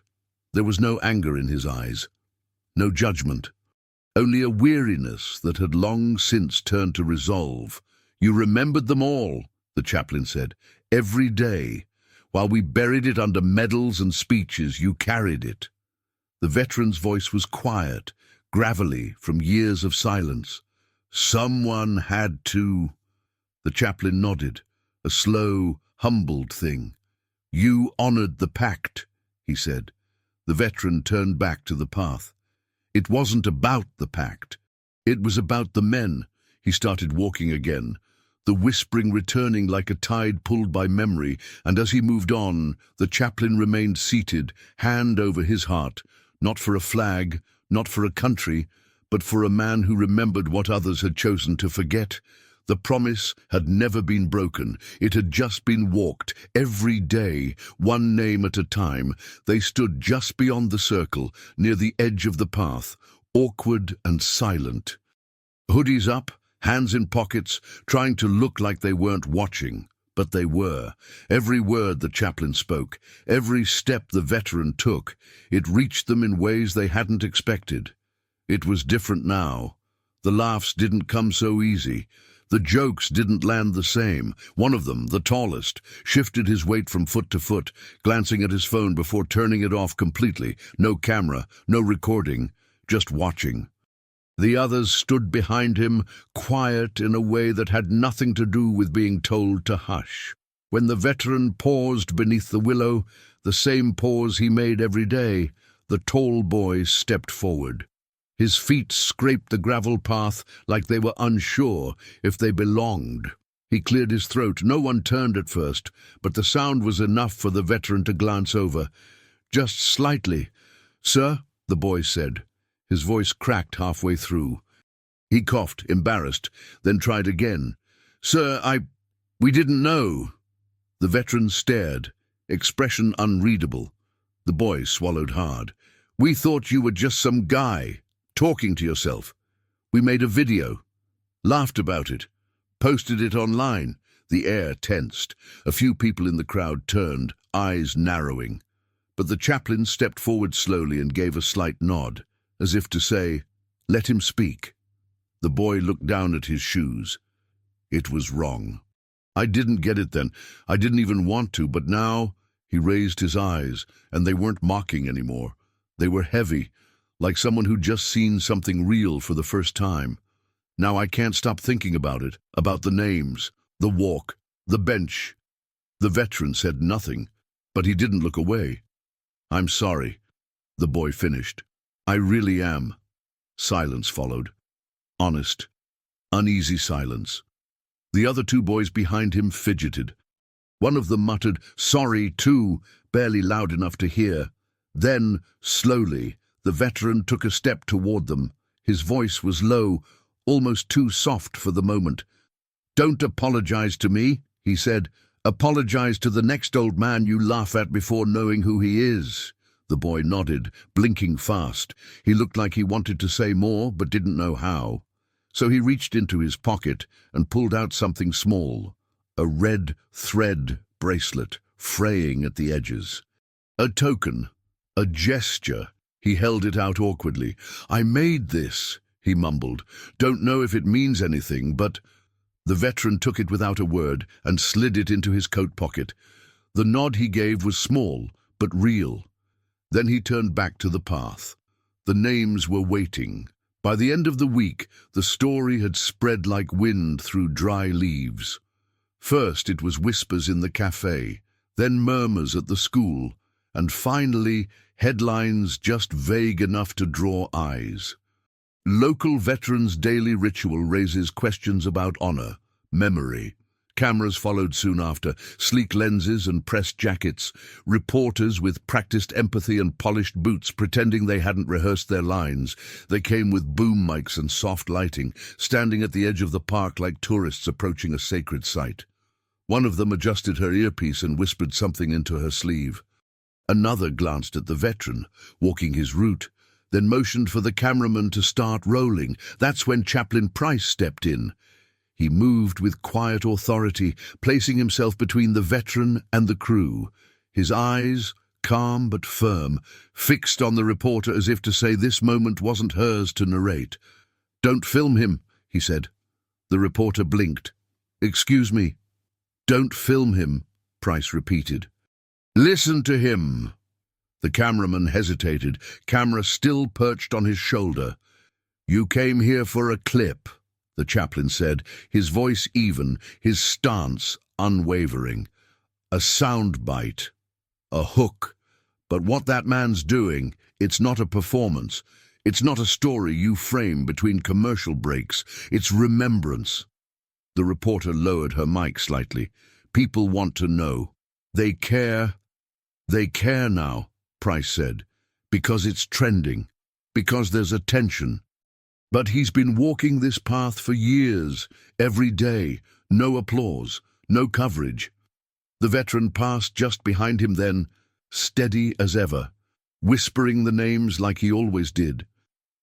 A: There was no anger in his eyes, no judgment, only a weariness that had long since turned to resolve. You remembered them all, the chaplain said, every day. While we buried it under medals and speeches, you carried it. The veteran's voice was quiet, gravelly, from years of silence. Someone had to. The chaplain nodded, a slow, humbled thing. You honored the pact, he said. The veteran turned back to the path. It wasn't about the pact. It was about the men. He started walking again, the whispering returning like a tide pulled by memory, and as he moved on, the chaplain remained seated, hand over his heart, not for a flag, not for a country, but for a man who remembered what others had chosen to forget. The promise had never been broken. It had just been walked, every day, one name at a time. They stood just beyond the circle, near the edge of the path, awkward and silent. Hoodies up, hands in pockets, trying to look like they weren't watching. But they were. Every word the chaplain spoke, every step the veteran took, it reached them in ways they hadn't expected. It was different now. The laughs didn't come so easy. The jokes didn't land the same. One of them, the tallest, shifted his weight from foot to foot, glancing at his phone before turning it off completely. No camera, no recording, just watching. The others stood behind him, quiet in a way that had nothing to do with being told to hush. When the veteran paused beneath the willow, the same pause he made every day, the tall boy stepped forward. His feet scraped the gravel path like they were unsure if they belonged. He cleared his throat. No one turned at first, but the sound was enough for the veteran to glance over. Just slightly. Sir, the boy said. His voice cracked halfway through. He coughed, embarrassed, then tried again. Sir, we didn't know. The veteran stared, expression unreadable. The boy swallowed hard. We thought you were just some guy, talking to yourself. We made a video, laughed about it, posted it online. The air tensed. A few people in the crowd turned, eyes narrowing. But the chaplain stepped forward slowly and gave a slight nod, as if to say, let him speak. The boy looked down at his shoes. It was wrong. I didn't get it then. I didn't even want to, but now he raised his eyes, and they weren't mocking anymore. They were heavy, like someone who'd just seen something real for the first time. Now I can't stop thinking about it, about the names, the walk, the bench. The veteran said nothing, but he didn't look away. I'm sorry, the boy finished. I really am. Silence followed. Honest, uneasy silence. The other 2 boys behind him fidgeted. One of them muttered, sorry, too, barely loud enough to hear. Then, slowly, the veteran took a step toward them. His voice was low, almost too soft for the moment. Don't apologize to me, he said. Apologize to the next old man you laugh at before knowing who he is. The boy nodded, blinking fast. He looked like he wanted to say more, but didn't know how. So he reached into his pocket and pulled out something small, a red thread bracelet, fraying at the edges. A token, a gesture. He held it out awkwardly. I made this, he mumbled. Don't know if it means anything, but The veteran took it without a word and slid it into his coat pocket. The nod he gave was small, but real. Then he turned back to the path. The names were waiting. By the end of the week, the story had spread like wind through dry leaves. First it was whispers in the cafe, then murmurs at the school, and finally headlines just vague enough to draw eyes. Local veterans' daily ritual raises questions about honor, memory. Cameras followed soon after, sleek lenses and pressed jackets, reporters with practiced empathy and polished boots pretending they hadn't rehearsed their lines. They came with boom mics and soft lighting, standing at the edge of the park like tourists approaching a sacred site. One of them adjusted her earpiece and whispered something into her sleeve. Another glanced at the veteran, walking his route, then motioned for the cameraman to start rolling. That's when Chaplain Price stepped in. He moved with quiet authority, placing himself between the veteran and the crew. His eyes, calm but firm, fixed on the reporter as if to say this moment wasn't hers to narrate. "Don't film him," he said. The reporter blinked. "Excuse me." "Don't film him," Price repeated. "Listen to him." The cameraman hesitated, camera still perched on his shoulder. "You came here for a clip," the chaplain said, his voice even, his stance unwavering. "A sound bite, a hook. But what that man's doing, it's not a performance. It's not a story you frame between commercial breaks. It's remembrance." The reporter lowered her mic slightly. "People want to know. They care. They care now," Price said, "because it's trending, because there's attention. But he's been walking this path for years, every day, no applause, no coverage." The veteran passed just behind him then, steady as ever, whispering the names like he always did.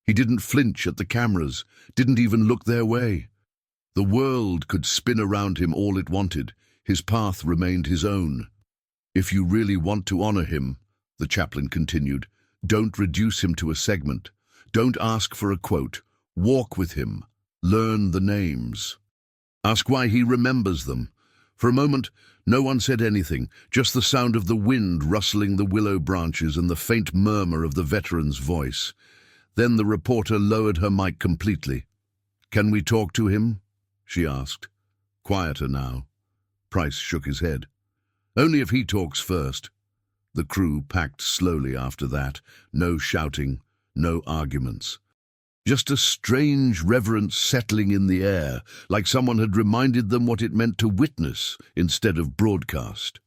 A: He didn't flinch at the cameras, didn't even look their way. The world could spin around him all it wanted. His path remained his own. "If you really want to honor him," the chaplain continued, "don't reduce him to a segment. Don't ask for a quote. Walk with him. Learn the names. Ask why he remembers them." For a moment, no one said anything, just the sound of the wind rustling the willow branches and the faint murmur of the veteran's voice. Then the reporter lowered her mic completely. "Can we talk to him?" she asked. Quieter now. Price shook his head. "Only if he talks first." The crew packed slowly after that. No shouting, no arguments. Just a strange reverence settling in the air, like someone had reminded them what it meant to witness instead of broadcast.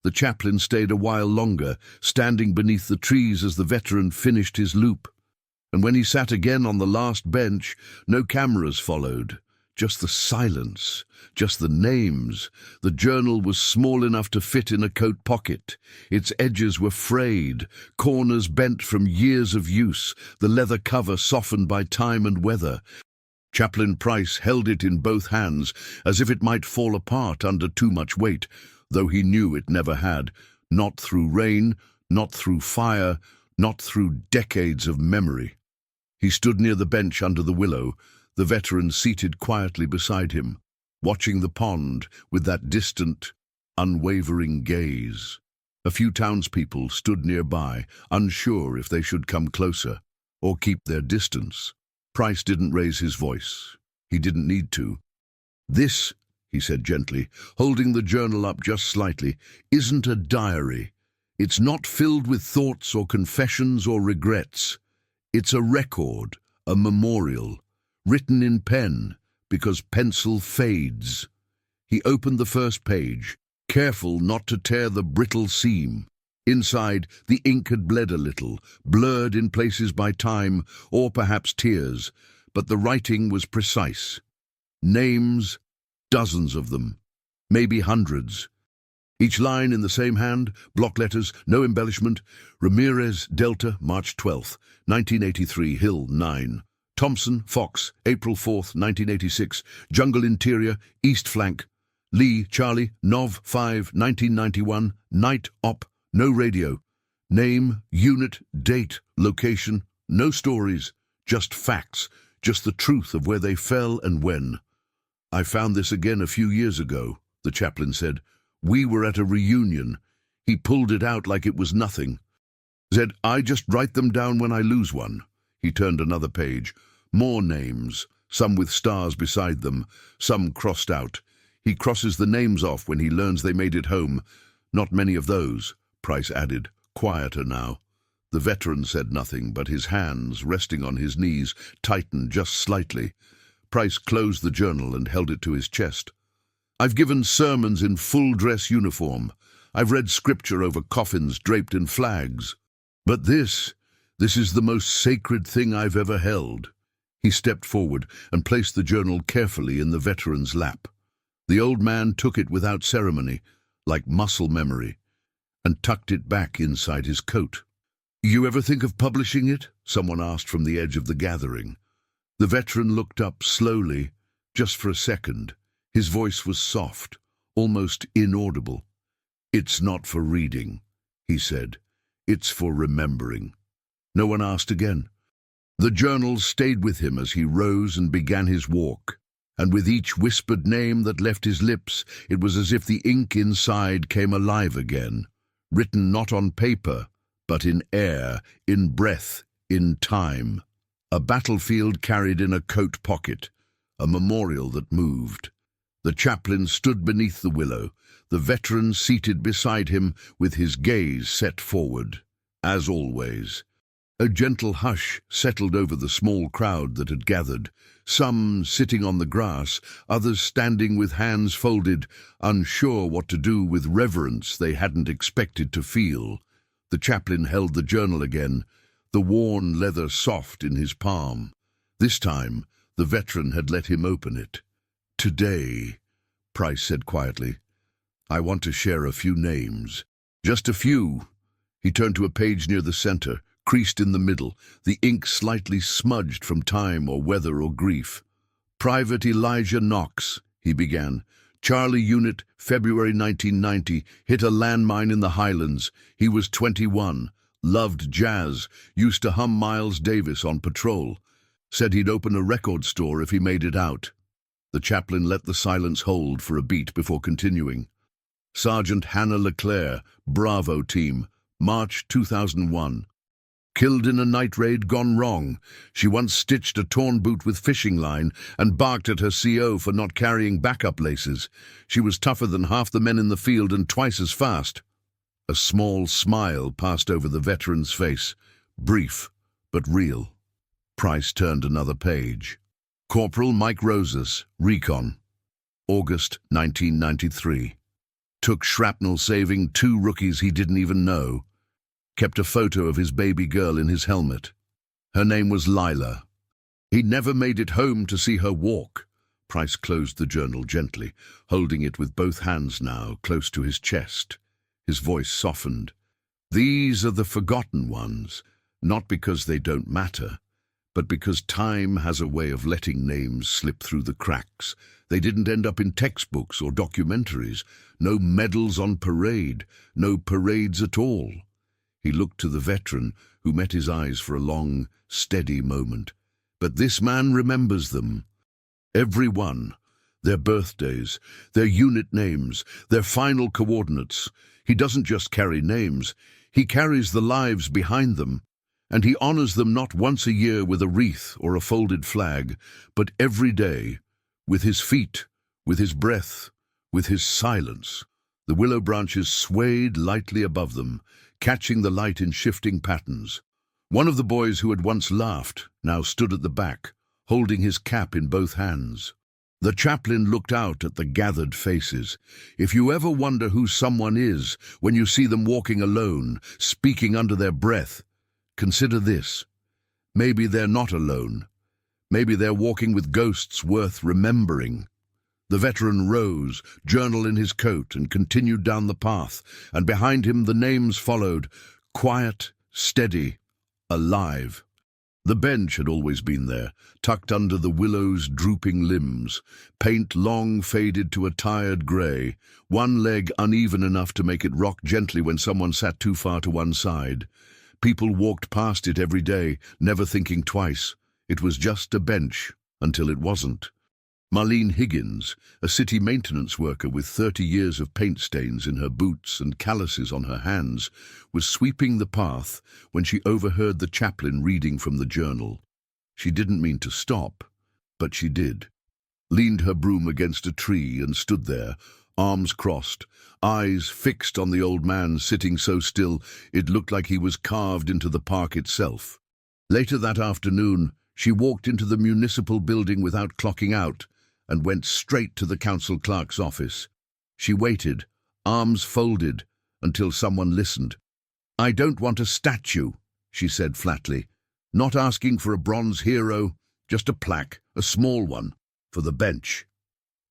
A: The chaplain stayed a while longer, standing beneath the trees as the veteran finished his loop. And when he sat again on the last bench, no cameras followed. Just the silence, just the names. The journal was small enough to fit in a coat pocket. Its edges were frayed, corners bent from years of use, the leather cover softened by time and weather. Chaplain Price held it in both hands, as if it might fall apart under too much weight, though he knew it never had. Not through rain, not through fire, not through decades of memory. He stood near the bench under the willow, the veteran seated quietly beside him, watching the pond with that distant, unwavering gaze. A few townspeople stood nearby, unsure if they should come closer or keep their distance. Price didn't raise his voice. He didn't need to. "This," he said gently, holding the journal up just slightly, "isn't a diary. It's not filled with thoughts or confessions or regrets. It's a record, a memorial, written in pen, because pencil fades." He opened the first page, careful not to tear the brittle seam. Inside, the ink had bled a little, blurred in places by time, or perhaps tears, but the writing was precise. Names, dozens of them, maybe hundreds. Each line in the same hand, block letters, no embellishment. Ramirez, Delta, March 12th, 1983, Hill 9. Thompson, Fox, April 4th, 1986, Jungle Interior, East Flank. Lee, Charlie, Nov 5, 1991, Night Op, no radio. Name, unit, date, location, no stories, just facts, just the truth of where they fell and when. "I found this again a few years ago," the chaplain said. "We were at a reunion. He pulled it out like it was nothing. Said, I just write them down when I lose one." He turned another page. More names, some with stars beside them, some crossed out. "He crosses the names off when he learns they made it home. Not many of those," Price added, quieter now. The veteran said nothing, but his hands, resting on his knees, tightened just slightly. Price closed the journal and held it to his chest. "I've given sermons in full-dress uniform. I've read scripture over coffins draped in flags. But this is the most sacred thing I've ever held." He stepped forward and placed the journal carefully in the veteran's lap. The old man took it without ceremony, like muscle memory, and tucked it back inside his coat. "You ever think of publishing it?" someone asked from the edge of the gathering. The veteran looked up slowly, just for a second. His voice was soft, almost inaudible. "It's not for reading," he said. "It's for remembering." No one asked again. The journal stayed with him as he rose and began his walk, and with each whispered name that left his lips, it was as if the ink inside came alive again, written not on paper, but in air, in breath, in time. A battlefield carried in a coat pocket, a memorial that moved. The chaplain stood beneath the willow, the veteran seated beside him with his gaze set forward. As always, a gentle hush settled over the small crowd that had gathered, some sitting on the grass, others standing with hands folded, unsure what to do with reverence they hadn't expected to feel. The chaplain held the journal again, the worn leather soft in his palm. This time, the veteran had let him open it. "Today," Price said quietly, "I want to share a few names. Just a few." He turned to a page near the center, creased in the middle, the ink slightly smudged from time or weather or grief. "Private Elijah Knox," he began. "Charlie Unit, February 1990, hit a landmine in the Highlands. He was 21, loved jazz, used to hum Miles Davis on patrol. Said he'd open a record store if he made it out." The chaplain let the silence hold for a beat before continuing. "Sergeant Hannah LeClaire, Bravo Team, March 2001. Killed in a night raid gone wrong. She once stitched a torn boot with fishing line and barked at her CO for not carrying backup laces. She was tougher than half the men in the field and twice as fast." A small smile passed over the veteran's face, brief but real. Price turned another page. "Corporal Mike Rosas, Recon, August 1993. Took shrapnel saving 2 rookies he didn't even know. Kept a photo of his baby girl in his helmet. Her name was Lila. He never made it home to see her walk." Price closed the journal gently, holding it with both hands now, close to his chest. His voice softened. "These are the forgotten ones, not because they don't matter, but because time has a way of letting names slip through the cracks. They didn't end up in textbooks or documentaries, no medals on parade, no parades at all." He looked to the veteran, who met his eyes for a long, steady moment. "But this man remembers them. Every one. Their birthdays, their unit names, their final coordinates. He doesn't just carry names, he carries the lives behind them. And he honors them not once a year with a wreath or a folded flag, but every day, with his feet, with his breath, with his silence." The willow branches swayed lightly above them, catching the light in shifting patterns. One of the boys who had once laughed now stood at the back, holding his cap in both hands. The chaplain looked out at the gathered faces. If you ever wonder who someone is when you see them walking alone, speaking under their breath, consider this. Maybe they're not alone. Maybe they're walking with ghosts worth remembering. The veteran rose, journal in his coat, and continued down the path, and behind him the names followed, quiet, steady, alive. The bench had always been there, tucked under the willow's drooping limbs, paint long faded to a tired grey, one leg uneven enough to make it rock gently when someone sat too far to one side. People walked past it every day, never thinking twice. It was just a bench, until it wasn't. Marlene Higgins, a city maintenance worker with 30 years of paint stains in her boots and calluses on her hands, was sweeping the path when she overheard the chaplain reading from the journal. She didn't mean to stop, but she did. Leaned her broom against a tree and stood there, arms crossed, eyes fixed on the old man sitting so still it looked like he was carved into the park itself. Later that afternoon, she walked into the municipal building without clocking out and went straight to the council clerk's office. She waited, arms folded, until someone listened. "I don't want a statue," she said flatly. "Not asking for a bronze hero, just a plaque, a small one, for the bench."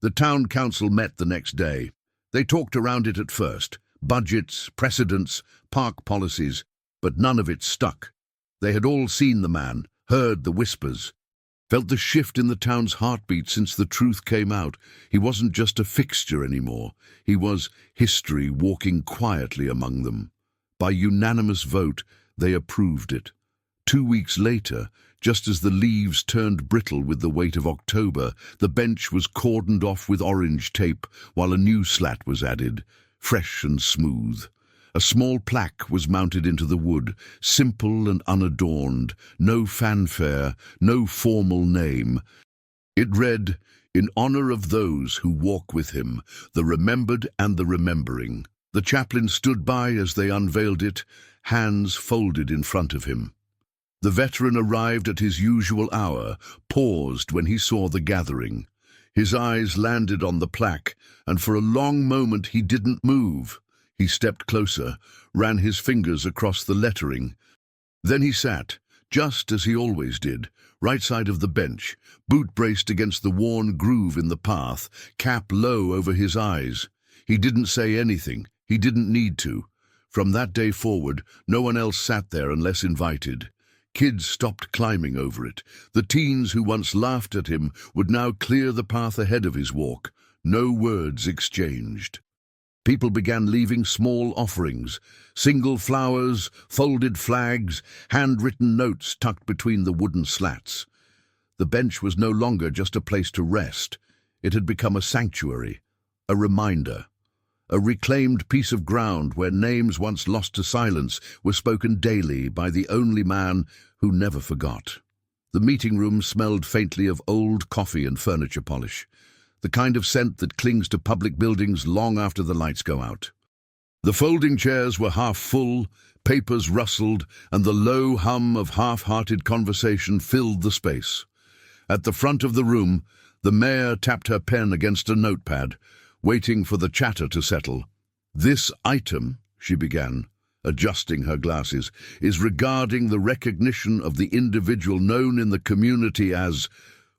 A: The town council met the next day. They talked around it at first, budgets, precedents, park policies, but none of it stuck. They had all seen the man, heard the whispers, felt the shift in the town's heartbeat since the truth came out. He wasn't just a fixture anymore. He was history walking quietly among them. By unanimous vote, they approved it. 2 weeks later, just as the leaves turned brittle with the weight of October, the bench was cordoned off with orange tape while a new slat was added, fresh and smooth. A small plaque was mounted into the wood, simple and unadorned, no fanfare, no formal name. It read, "In honor of those who walk with him, the remembered and the remembering." The chaplain stood by as they unveiled it, hands folded in front of him. The veteran arrived at his usual hour, paused when he saw the gathering. His eyes landed on the plaque, and for a long moment he didn't move. He stepped closer, ran his fingers across the lettering. Then he sat, just as he always did, right side of the bench, boot braced against the worn groove in the path, cap low over his eyes. He didn't say anything. He didn't need to. From that day forward, no one else sat there unless invited. Kids stopped climbing over it. The teens who once laughed at him would now clear the path ahead of his walk. No words exchanged. People began leaving small offerings, single flowers, folded flags, handwritten notes tucked between the wooden slats. The bench was no longer just a place to rest. It had become a sanctuary, a reminder, a reclaimed piece of ground where names once lost to silence were spoken daily by the only man who never forgot. The meeting room smelled faintly of old coffee and furniture polish, the kind of scent that clings to public buildings long after the lights go out. The folding chairs were half full, papers rustled, and the low hum of half-hearted conversation filled the space. At the front of the room, the mayor tapped her pen against a notepad, waiting for the chatter to settle. "This item," she began, adjusting her glasses, "is regarding the recognition of the individual known in the community as,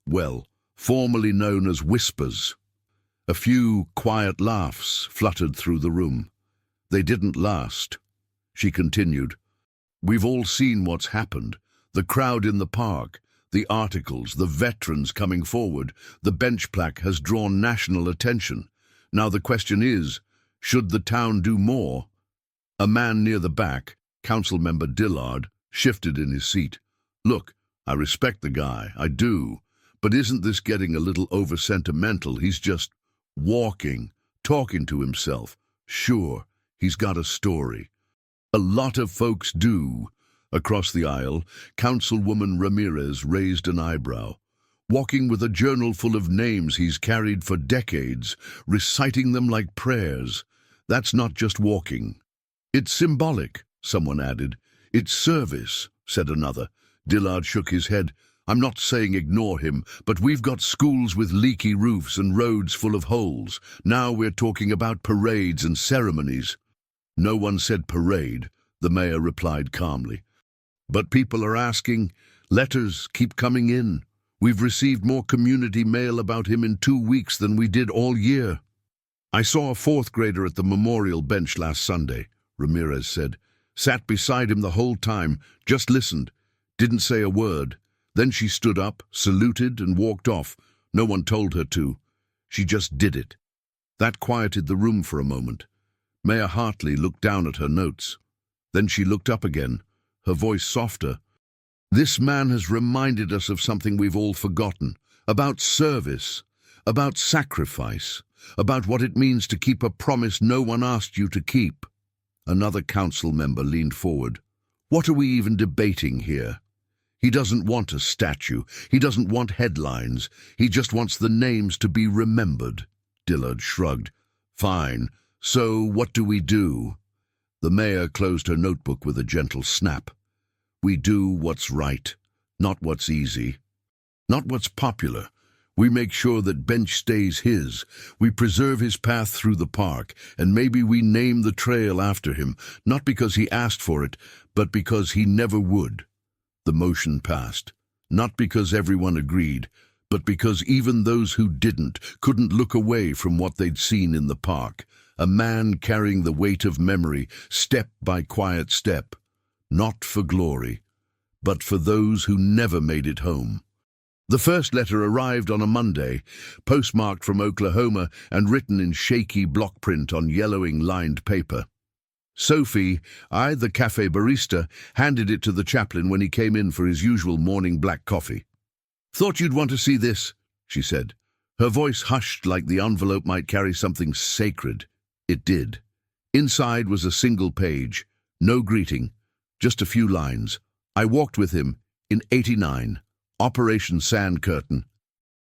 A: well, formerly known as Whispers." A few quiet laughs fluttered through the room. They didn't last. She continued, "We've all seen what's happened. The crowd in the park, the articles, the veterans coming forward. The bench plaque has drawn national attention. Now the question is, should the town do more?" A man near the back, council member Dillard, shifted in his seat. "Look, I respect the guy, I do. But isn't this getting a little over-sentimental? He's just walking, talking to himself. Sure, he's got a story. A lot of folks do." Across the aisle, Councilwoman Ramirez raised an eyebrow. "Walking with a journal full of names he's carried for decades, reciting them like prayers. That's not just walking. It's symbolic," someone added. "It's service," said another. Dillard shook his head. "I'm not saying ignore him, but we've got schools with leaky roofs and roads full of holes. Now we're talking about parades and ceremonies." "No one said parade," the mayor replied calmly. "But people are asking. Letters keep coming in. We've received more community mail about him in 2 weeks than we did all year." "I saw a 4th grader at the memorial bench last Sunday," Ramirez said. "Sat beside him the whole time, just listened, didn't say a word. Then she stood up, saluted, and walked off. No one told her to. She just did it." That quieted the room for a moment. Mayor Hartley looked down at her notes. Then she looked up again, her voice softer. "This man has reminded us of something we've all forgotten, about service, about sacrifice, about what it means to keep a promise no one asked you to keep. Another council member leaned forward. What are we even debating here? He doesn't want a statue. He doesn't want headlines. He just wants the names to be remembered. Dillard shrugged. Fine. So what do we do? The mayor closed her notebook with a gentle snap. We do what's right, not what's easy, not what's popular. We make sure that Bench stays his. We preserve his path through the park, and maybe we name the trail after him, not because he asked for it, but because he never would. The motion passed, not because everyone agreed, but because even those who didn't couldn't look away from what they'd seen in the park. A man carrying the weight of memory, step by quiet step, not for glory, but for those who never made it home. The first letter arrived on a Monday, postmarked from Oklahoma and written in shaky block print on yellowing lined paper. Sophie, the cafe barista, handed it to the chaplain when he came in for his usual morning black coffee. Thought you'd want to see this, she said. Her voice hushed like the envelope might carry something sacred. It did. Inside was a single page, no greeting, just a few lines. I walked with him in '89, Operation Sand Curtain.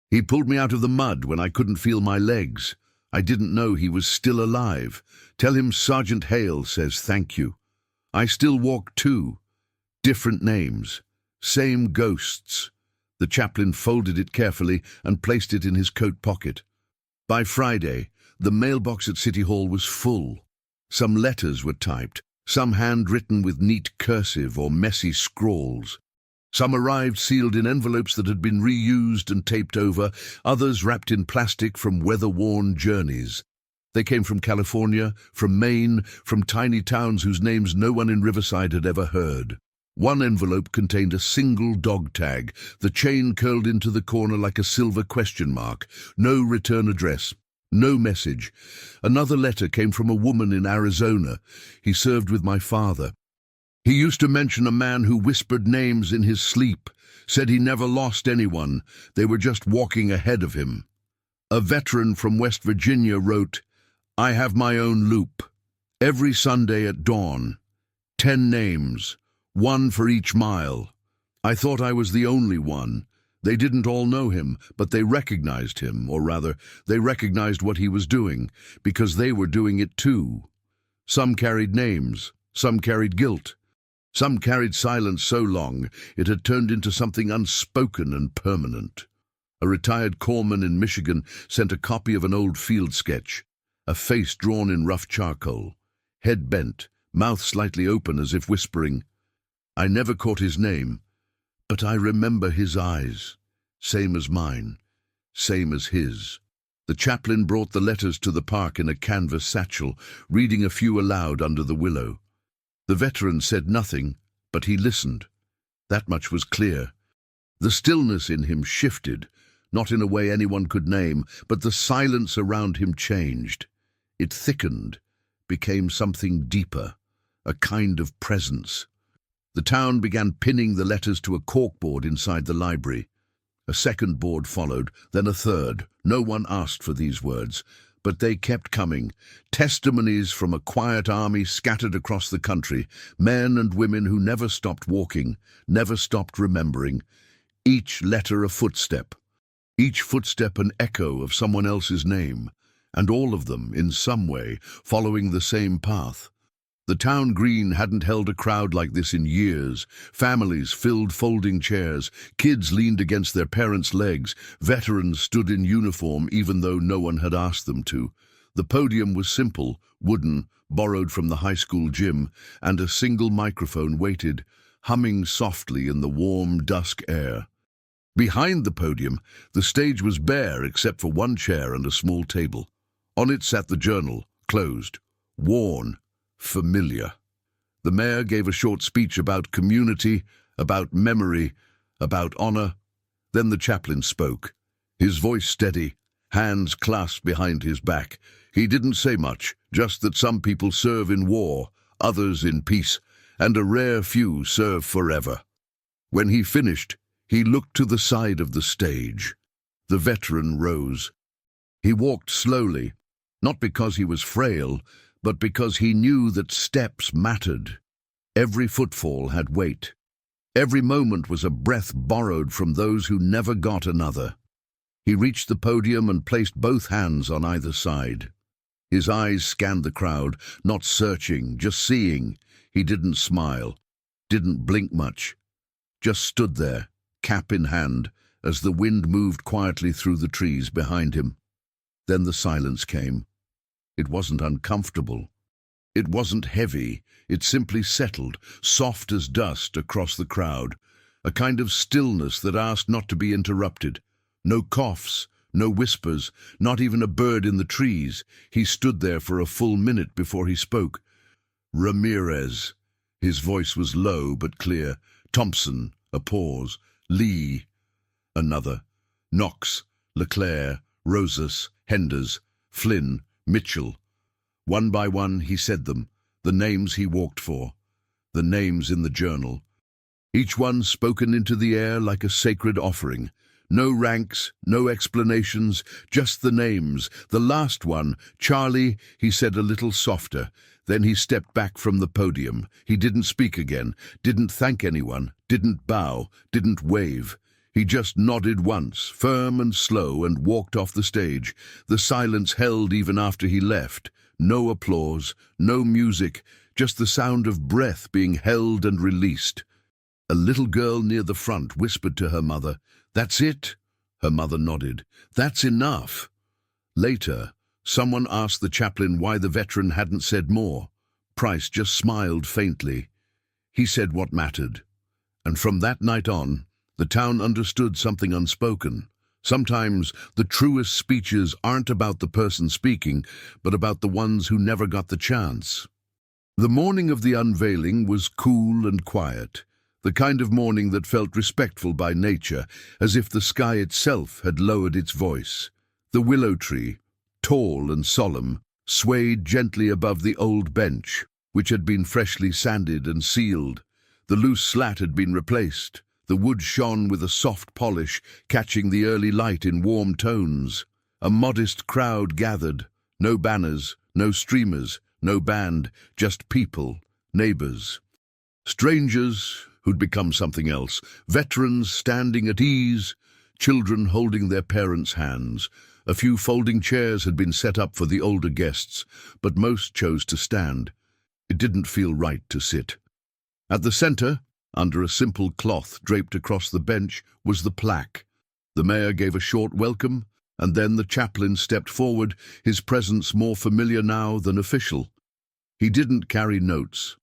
A: He pulled me out of the mud when I couldn't feel my legs. I didn't know he was still alive. Tell him Sergeant Hale says thank you. I still walk too. Different names. Same ghosts. The chaplain folded it carefully and placed it in his coat pocket. By Friday, the mailbox at City Hall was full. Some letters were typed, some handwritten with neat cursive or messy scrawls. Some arrived sealed in envelopes that had been reused and taped over, others wrapped in plastic from weather-worn journeys. They came from California, from Maine, from tiny towns whose names no one in Riverside had ever heard. One envelope contained a single dog tag, the chain curled into the corner like a silver question mark. No return address, no message. Another letter came from a woman in Arizona. He served with my father. He used to mention a man who whispered names in his sleep, said he never lost anyone, they were just walking ahead of him. A veteran from West Virginia wrote, I have my own loop. Every Sunday at dawn. 10 names, 1 for each mile. I thought I was the only one. They didn't all know him, but they recognized him, or rather, they recognized what he was doing, because they were doing it too. Some carried names, some carried guilt. Some carried silence so long it had turned into something unspoken and permanent. A retired corpsman in Michigan sent a copy of an old field sketch, a face drawn in rough charcoal, head bent, mouth slightly open as if whispering. I never caught his name, but I remember his eyes, same as mine, same as his. The chaplain brought the letters to the park in a canvas satchel, reading a few aloud under the willow. The veteran said nothing, but he listened. That much was clear. The stillness in him shifted, not in a way anyone could name, but the silence around him changed. It thickened, became something deeper, a kind of presence. The town began pinning the letters to a corkboard inside the library. A second board followed, then a third. No one asked for these words, but they kept coming. Testimonies from a quiet army scattered across the country, men and women who never stopped walking, never stopped remembering. Each letter a footstep, each footstep an echo of someone else's name, and all of them, in some way, following the same path. The town green hadn't held a crowd like this in years. Families filled folding chairs, kids leaned against their parents' legs, veterans stood in uniform even though no one had asked them to. The podium was simple, wooden, borrowed from the high school gym, and a single microphone waited, humming softly in the warm dusk air. Behind the podium, the stage was bare except for one chair and a small table. On it sat the journal, closed, worn, familiar. The mayor gave a short speech about community, about memory, about honor. Then the chaplain spoke, his voice steady, hands clasped behind his back. He didn't say much, just that some people serve in war, others in peace, and a rare few serve forever. When he finished, he looked to the side of the stage. The veteran rose. He walked slowly, not because he was frail, but because he knew that steps mattered. Every footfall had weight. Every moment was a breath borrowed from those who never got another. He reached the podium and placed both hands on either side. His eyes scanned the crowd, not searching, just seeing. He didn't smile, didn't blink much, just stood there, cap in hand, as the wind moved quietly through the trees behind him. Then the silence came. It wasn't uncomfortable. It wasn't heavy. It simply settled, soft as dust, across the crowd, a kind of stillness that asked not to be interrupted. No coughs, no whispers, not even a bird in the trees. He stood there for a full minute before he spoke. Ramirez. His voice was low but clear. Thompson. A pause. Lee. Another. Knox. Leclerc. Rosas. Henders. Flynn. Mitchell. One by one he said them, the names he walked for, the names in the journal. Each one spoken into the air like a sacred offering. No ranks, no explanations, just the names. The last one, Charlie, he said a little softer. Then he stepped back from the podium. He didn't speak again, didn't thank anyone, didn't bow, didn't wave. He just nodded once, firm and slow, and walked off the stage. The silence held even after he left. No applause, no music, just the sound of breath being held and released. A little girl near the front whispered to her mother, "That's it?" Her mother nodded. "That's enough." Later, someone asked the chaplain why the veteran hadn't said more. Price just smiled faintly. He said what mattered. And from that night on, the town understood something unspoken. Sometimes the truest speeches aren't about the person speaking, but about the ones who never got the chance. The morning of the unveiling was cool and quiet, the kind of morning that felt respectful by nature, as if the sky itself had lowered its voice. The willow tree, tall and solemn, swayed gently above the old bench, which had been freshly sanded and sealed. The loose slat had been replaced. The wood shone with a soft polish, catching the early light in warm tones. A modest crowd gathered. No banners, no streamers, no band, just people, neighbors. Strangers who'd become something else, veterans standing at ease, children holding their parents' hands. A few folding chairs had been set up for the older guests, but most chose to stand. It didn't feel right to sit. At the center, under a simple cloth draped across the bench, was the plaque. The mayor gave a short welcome, and then the chaplain stepped forward, his presence more familiar now than official. He didn't carry notes.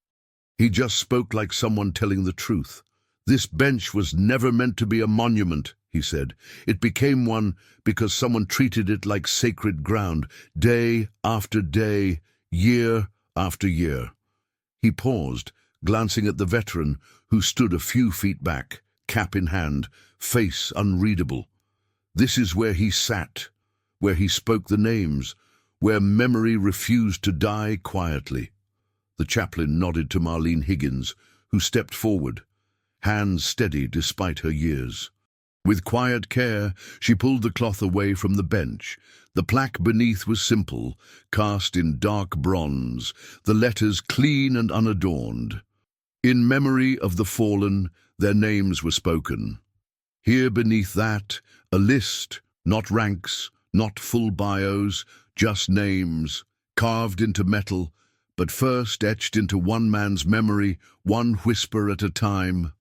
A: He just spoke like someone telling the truth. "This bench was never meant to be a monument," he said. "It became one because someone treated it like sacred ground, day after day, year after year." He paused, glancing at the veteran, who stood a few feet back, cap in hand, face unreadable. This is where he sat, where he spoke the names, where memory refused to die quietly. The chaplain nodded to Marlene Higgins, who stepped forward, hands steady despite her years. With quiet care, she pulled the cloth away from the bench. The plaque beneath was simple, cast in dark bronze, the letters clean and unadorned. In memory of the fallen, their names were spoken. Here beneath that, a list, not ranks, not full bios, just names, carved into metal, but first etched into one man's memory, one whisper at a time.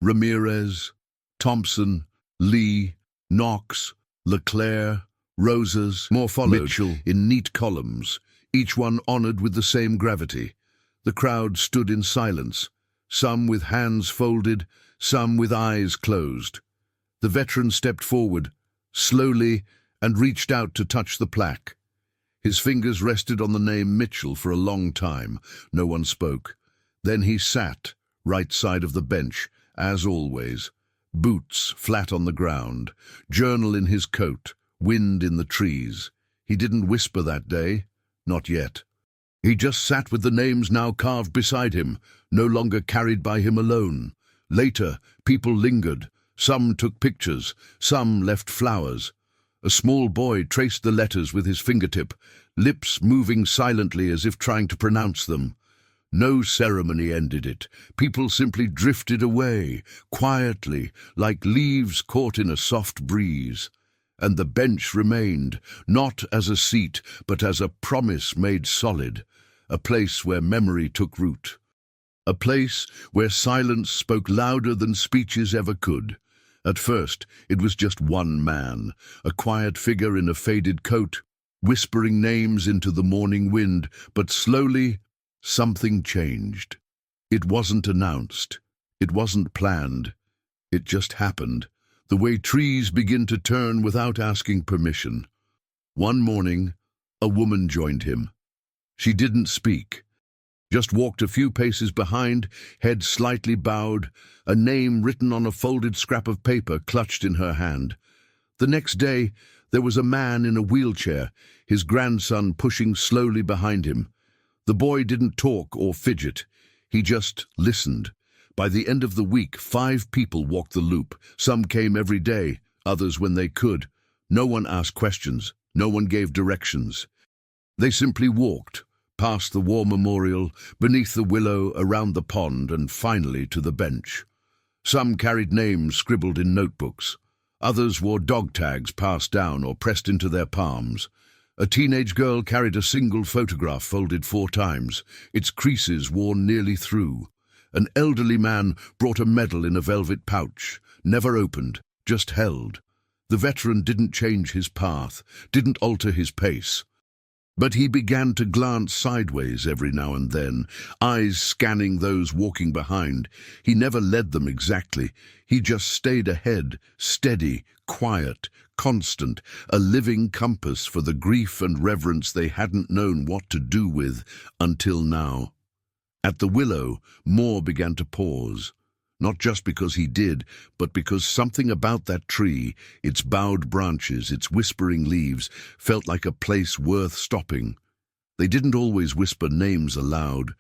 A: Ramirez, Thompson, Lee, Knox, Leclerc, Rosas, more followed, Mitchell, in neat columns, each one honored with the same gravity. The crowd stood in silence, some with hands folded, some with eyes closed. The veteran stepped forward, slowly, and reached out to touch the plaque. His fingers rested on the name Mitchell for a long time. No one spoke. Then he sat, right side of the bench, as always, boots flat on the ground, journal in his coat, wind in the trees. He didn't whisper that day, not yet. He just sat with the names now carved beside him, no longer carried by him alone. Later, people lingered. Some took pictures, some left flowers. A small boy traced the letters with his fingertip, lips moving silently as if trying to pronounce them. No ceremony ended it. People simply drifted away, quietly, like leaves caught in a soft breeze. And the bench remained, not as a seat, but as a promise made solid, a place where memory took root. A place where silence spoke louder than speeches ever could. At first, it was just one man, a quiet figure in a faded coat, whispering names into the morning wind, but slowly, something changed. It wasn't announced. It wasn't planned. It just happened, the way trees begin to turn without asking permission. One morning, a woman joined him. She didn't speak, just walked a few paces behind, head slightly bowed, a name written on a folded scrap of paper clutched in her hand. The next day, there was a man in a wheelchair, his grandson pushing slowly behind him. The boy didn't talk or fidget. He just listened. By the end of the week, 5 people walked the loop. Some came every day, others when they could. No one asked questions. No one gave directions. They simply walked, past the war memorial, beneath the willow, around the pond, and finally to the bench. Some carried names scribbled in notebooks. Others wore dog tags passed down or pressed into their palms. A teenage girl carried a single photograph folded 4 times, its creases worn nearly through. An elderly man brought a medal in a velvet pouch, never opened, just held. The veteran didn't change his path, didn't alter his pace. But he began to glance sideways every now and then, eyes scanning those walking behind. He never led them exactly. He just stayed ahead, steady, quiet, constant, a living compass for the grief and reverence they hadn't known what to do with until now. At the willow, Moore began to pause. Not just because he did, but because something about that tree, its bowed branches, its whispering leaves, felt like a place worth stopping. They didn't always whisper names aloud.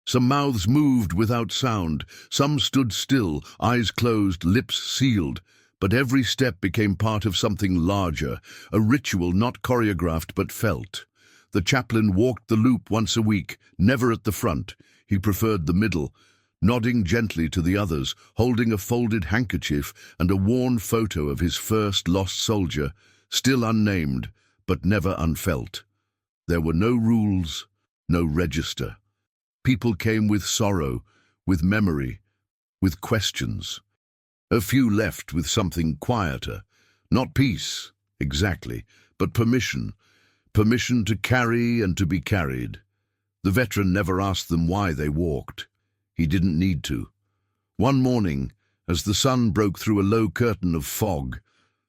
A: Some mouths moved without sound, some stood still, eyes closed, lips sealed. But every step became part of something larger, a ritual not choreographed but felt. The chaplain walked the loop once a week, never at the front. He preferred the middle, nodding gently to the others, holding a folded handkerchief and a worn photo of his first lost soldier, still unnamed, but never unfelt. There were no rules, no register. People came with sorrow, with memory, with questions. A few left with something quieter, not peace, exactly, but permission. Permission to carry and to be carried. The veteran never asked them why they walked. He didn't need to. One morning, as the sun broke through a low curtain of fog,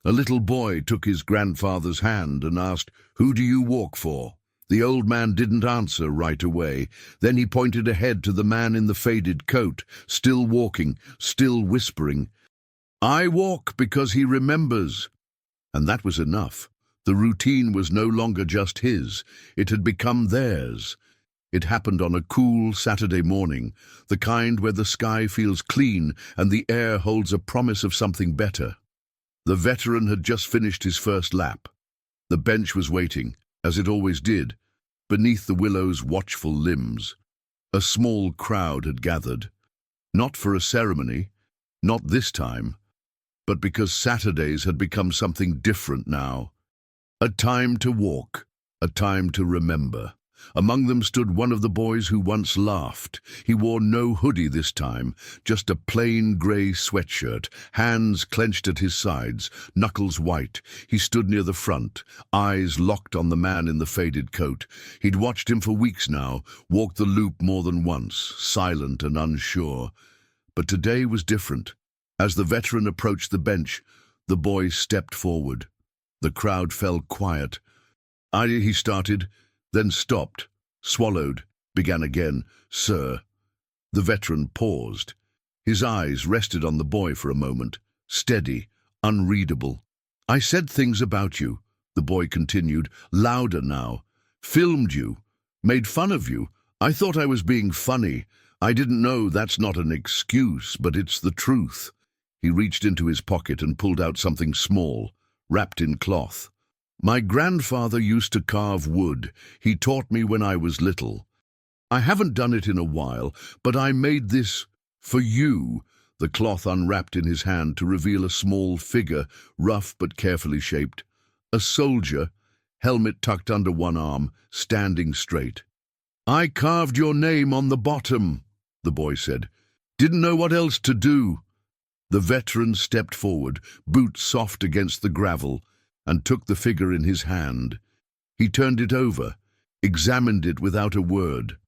A: a little boy took his grandfather's hand and asked, "Who do you walk for?" The old man didn't answer right away. Then he pointed ahead to the man in the faded coat, still walking, still whispering. "I walk because he remembers." And that was enough. The routine was no longer just his. It had become theirs. It happened on a cool Saturday morning, the kind where the sky feels clean and the air holds a promise of something better. The veteran had just finished his first lap. The bench was waiting, as it always did, beneath the willow's watchful limbs. A small crowd had gathered, not for a ceremony, not this time, but because Saturdays had become something different now. A time to walk, a time to remember. Among them stood one of the boys who once laughed. He wore no hoodie this time, just a plain grey sweatshirt, hands clenched at his sides, knuckles white. He stood near the front, eyes locked on the man in the faded coat. He'd watched him for weeks now, walked the loop more than once, silent and unsure. But today was different. As the veteran approached the bench, the boy stepped forward. The crowd fell quiet. He started, then stopped, swallowed, began again. "Sir." The veteran paused. His eyes rested on the boy for a moment, steady, unreadable. "I said things about you," the boy continued, louder now. "Filmed you, made fun of you. I thought I was being funny. I didn't know that's not an excuse, but it's the truth." He reached into his pocket and pulled out something small, wrapped in cloth. "My grandfather used to carve wood. He taught me when I was little. I haven't done it in a while, but I made this for you." The cloth unwrapped in his hand to reveal a small figure, rough but carefully shaped. A soldier, helmet tucked under one arm, standing straight. "I carved your name on the bottom," the boy said. "Didn't know what else to do." The veteran stepped forward, boots soft against the gravel, and took the figure in his hand. He turned it over, examined it without a word,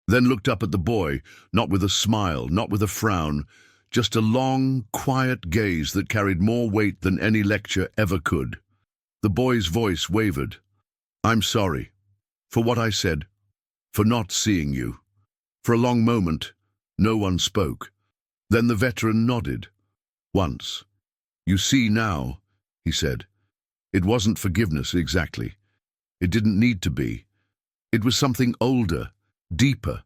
A: then looked up at the boy, not with a smile, not with a frown, just a long, quiet gaze that carried more weight than any lecture ever could. The boy's voice wavered. "I'm sorry. For what I said. For not seeing you." For a long moment, no one spoke. Then the veteran nodded. Once. "You see now," he said. "It wasn't forgiveness exactly. It didn't need to be. It was something older, deeper,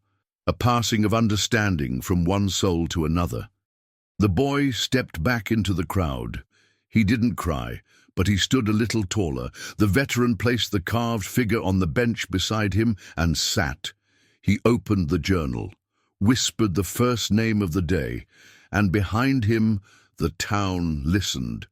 A: a passing of understanding from one soul to another." The boy stepped back into the crowd. He didn't cry, but he stood a little taller. The veteran placed the carved figure on the bench beside him and sat. He opened the journal, whispered the first name of the day, and behind him the town listened.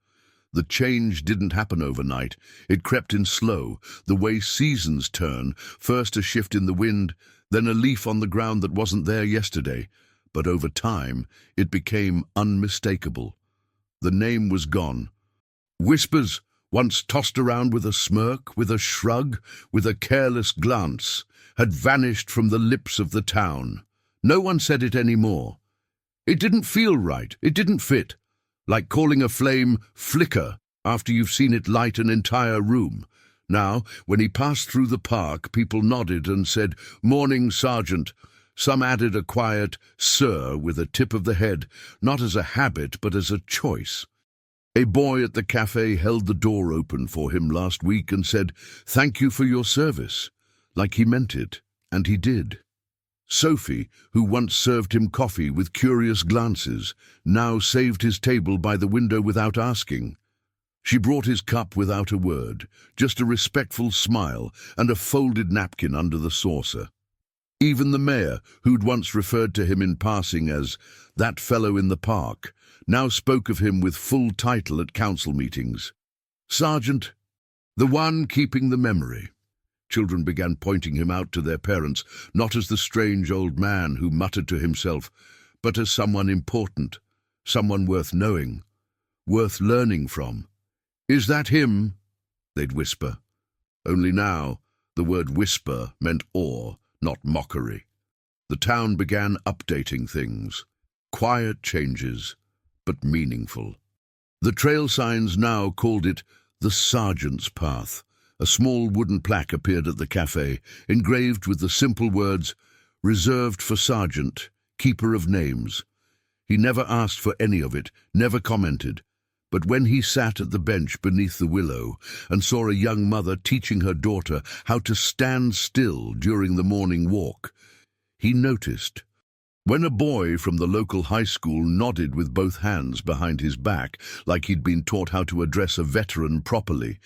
A: The change didn't happen overnight. It crept in slow, the way seasons turn, first a shift in the wind, then a leaf on the ground that wasn't there yesterday. But over time, it became unmistakable. The name was gone. Whispers, once tossed around with a smirk, with a shrug, with a careless glance, had vanished from the lips of the town. No one said it anymore. It didn't feel right. It didn't fit. Like calling a flame flicker after you've seen it light an entire room. Now, when he passed through the park, people nodded and said, "Morning, Sergeant." Some added a quiet "sir" with a tip of the head, not as a habit but as a choice. A boy at the cafe held the door open for him last week and said, "Thank you for your service," like he meant it, and he did. Sophie, who once served him coffee with curious glances, now saved his table by the window without asking. She brought his cup without a word, just a respectful smile and a folded napkin under the saucer. Even the mayor, who'd once referred to him in passing as "that fellow in the park," now spoke of him with full title at council meetings. "Sergeant, the one keeping the memory." Children began pointing him out to their parents, not as the strange old man who muttered to himself, but as someone important, someone worth knowing, worth learning from. "Is that him?" they'd whisper. Only now, the word whisper meant awe, not mockery. The town began updating things. Quiet changes, but meaningful. The trail signs now called it the Sergeant's Path. A small wooden plaque appeared at the cafe, engraved with the simple words, "Reserved for Sergeant, Keeper of Names." He never asked for any of it, never commented. But when he sat at the bench beneath the willow and saw a young mother teaching her daughter how to stand still during the morning walk, he noticed. When a boy from the local high school nodded with both hands behind his back, like he'd been taught how to address a veteran properly,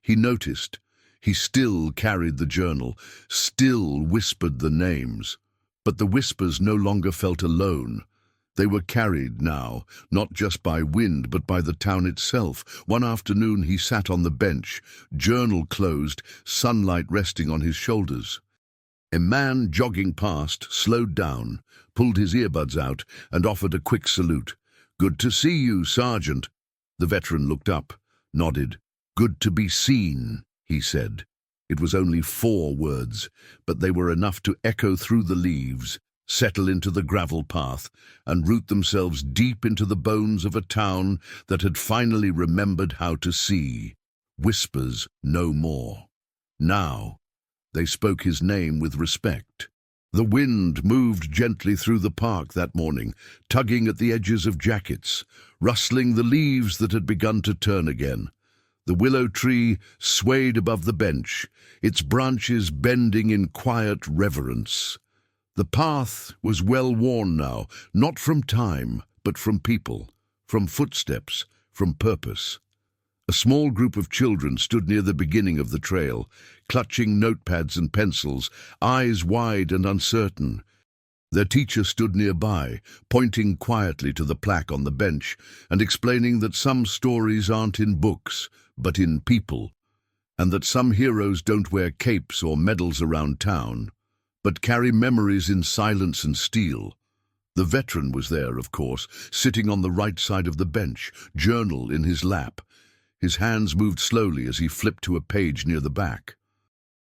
A: he noticed. He still carried the journal, still whispered the names. But the whispers no longer felt alone. They were carried now, not just by wind, but by the town itself. One afternoon he sat on the bench, journal closed, sunlight resting on his shoulders. A man jogging past slowed down, pulled his earbuds out, and offered a quick salute. "Good to see you, Sergeant." The veteran looked up, nodded. "Good to be seen," he said. It was only 4 words, but they were enough to echo through the leaves, settle into the gravel path, and root themselves deep into the bones of a town that had finally remembered how to see. Whispers no more. Now, they spoke his name with respect. The wind moved gently through the park that morning, tugging at the edges of jackets, rustling the leaves that had begun to turn again. The willow tree swayed above the bench, its branches bending in quiet reverence. The path was well worn now, not from time, but from people, from footsteps, from purpose. A small group of children stood near the beginning of the trail, clutching notepads and pencils, eyes wide and uncertain. Their teacher stood nearby, pointing quietly to the plaque on the bench and explaining that some stories aren't in books, but in people, and that some heroes don't wear capes or medals around town, but carry memories in silence and steel. The veteran was there, of course, sitting on the right side of the bench, journal in his lap. His hands moved slowly as he flipped to a page near the back.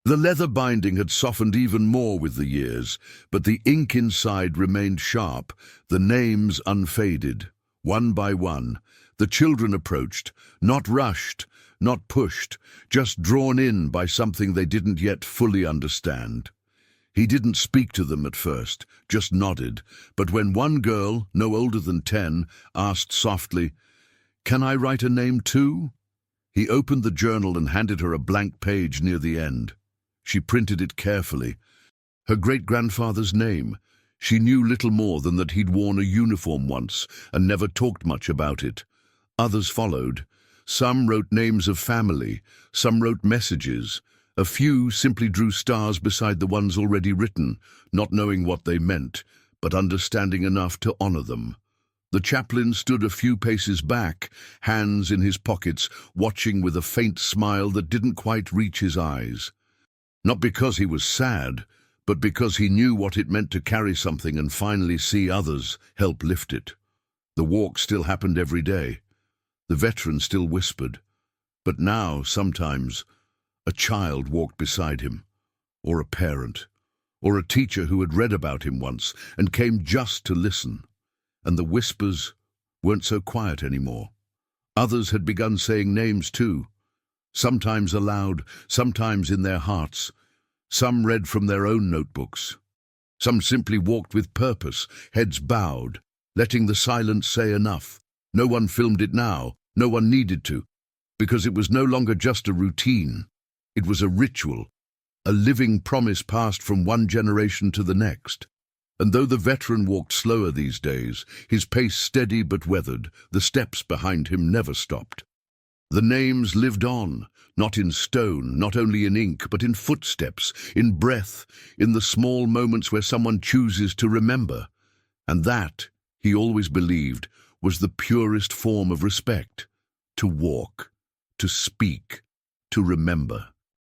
A: The leather binding had softened even more with the years, but the ink inside remained sharp, the names unfaded. One by one, the children approached, not rushed, not pushed, just drawn in by something they didn't yet fully understand. He didn't speak to them at first, just nodded, but when one girl, no older than 10, asked softly, "Can I write a name too?" He opened the journal and handed her a blank page near the end. She printed it carefully. Her great-grandfather's name. She knew little more than that he'd worn a uniform once and never talked much about it. Others followed. Some wrote names of family, some wrote messages. A few simply drew stars beside the ones already written, not knowing what they meant, but understanding enough to honor them. The chaplain stood a few paces back, hands in his pockets, watching with a faint smile that didn't quite reach his eyes. Not because he was sad, but because he knew what it meant to carry something and finally see others help lift it. The walk still happened every day. The veteran still whispered. But now, sometimes, a child walked beside him, or a parent, or a teacher who had read about him once and came just to listen. And the whispers weren't so quiet anymore. Others had begun saying names too, sometimes aloud, sometimes in their hearts. Some read from their own notebooks. Some simply walked with purpose, heads bowed, letting the silence say enough. No one filmed it now, no one needed to, because it was no longer just a routine. It was a ritual, a living promise passed from one generation to the next. And though the veteran walked slower these days, his pace steady but weathered, the steps behind him never stopped. The names lived on, not in stone, not only in ink, but in footsteps, in breath, in the small moments where someone chooses to remember. And that, he always believed, was the purest form of respect. To walk, to speak, to remember.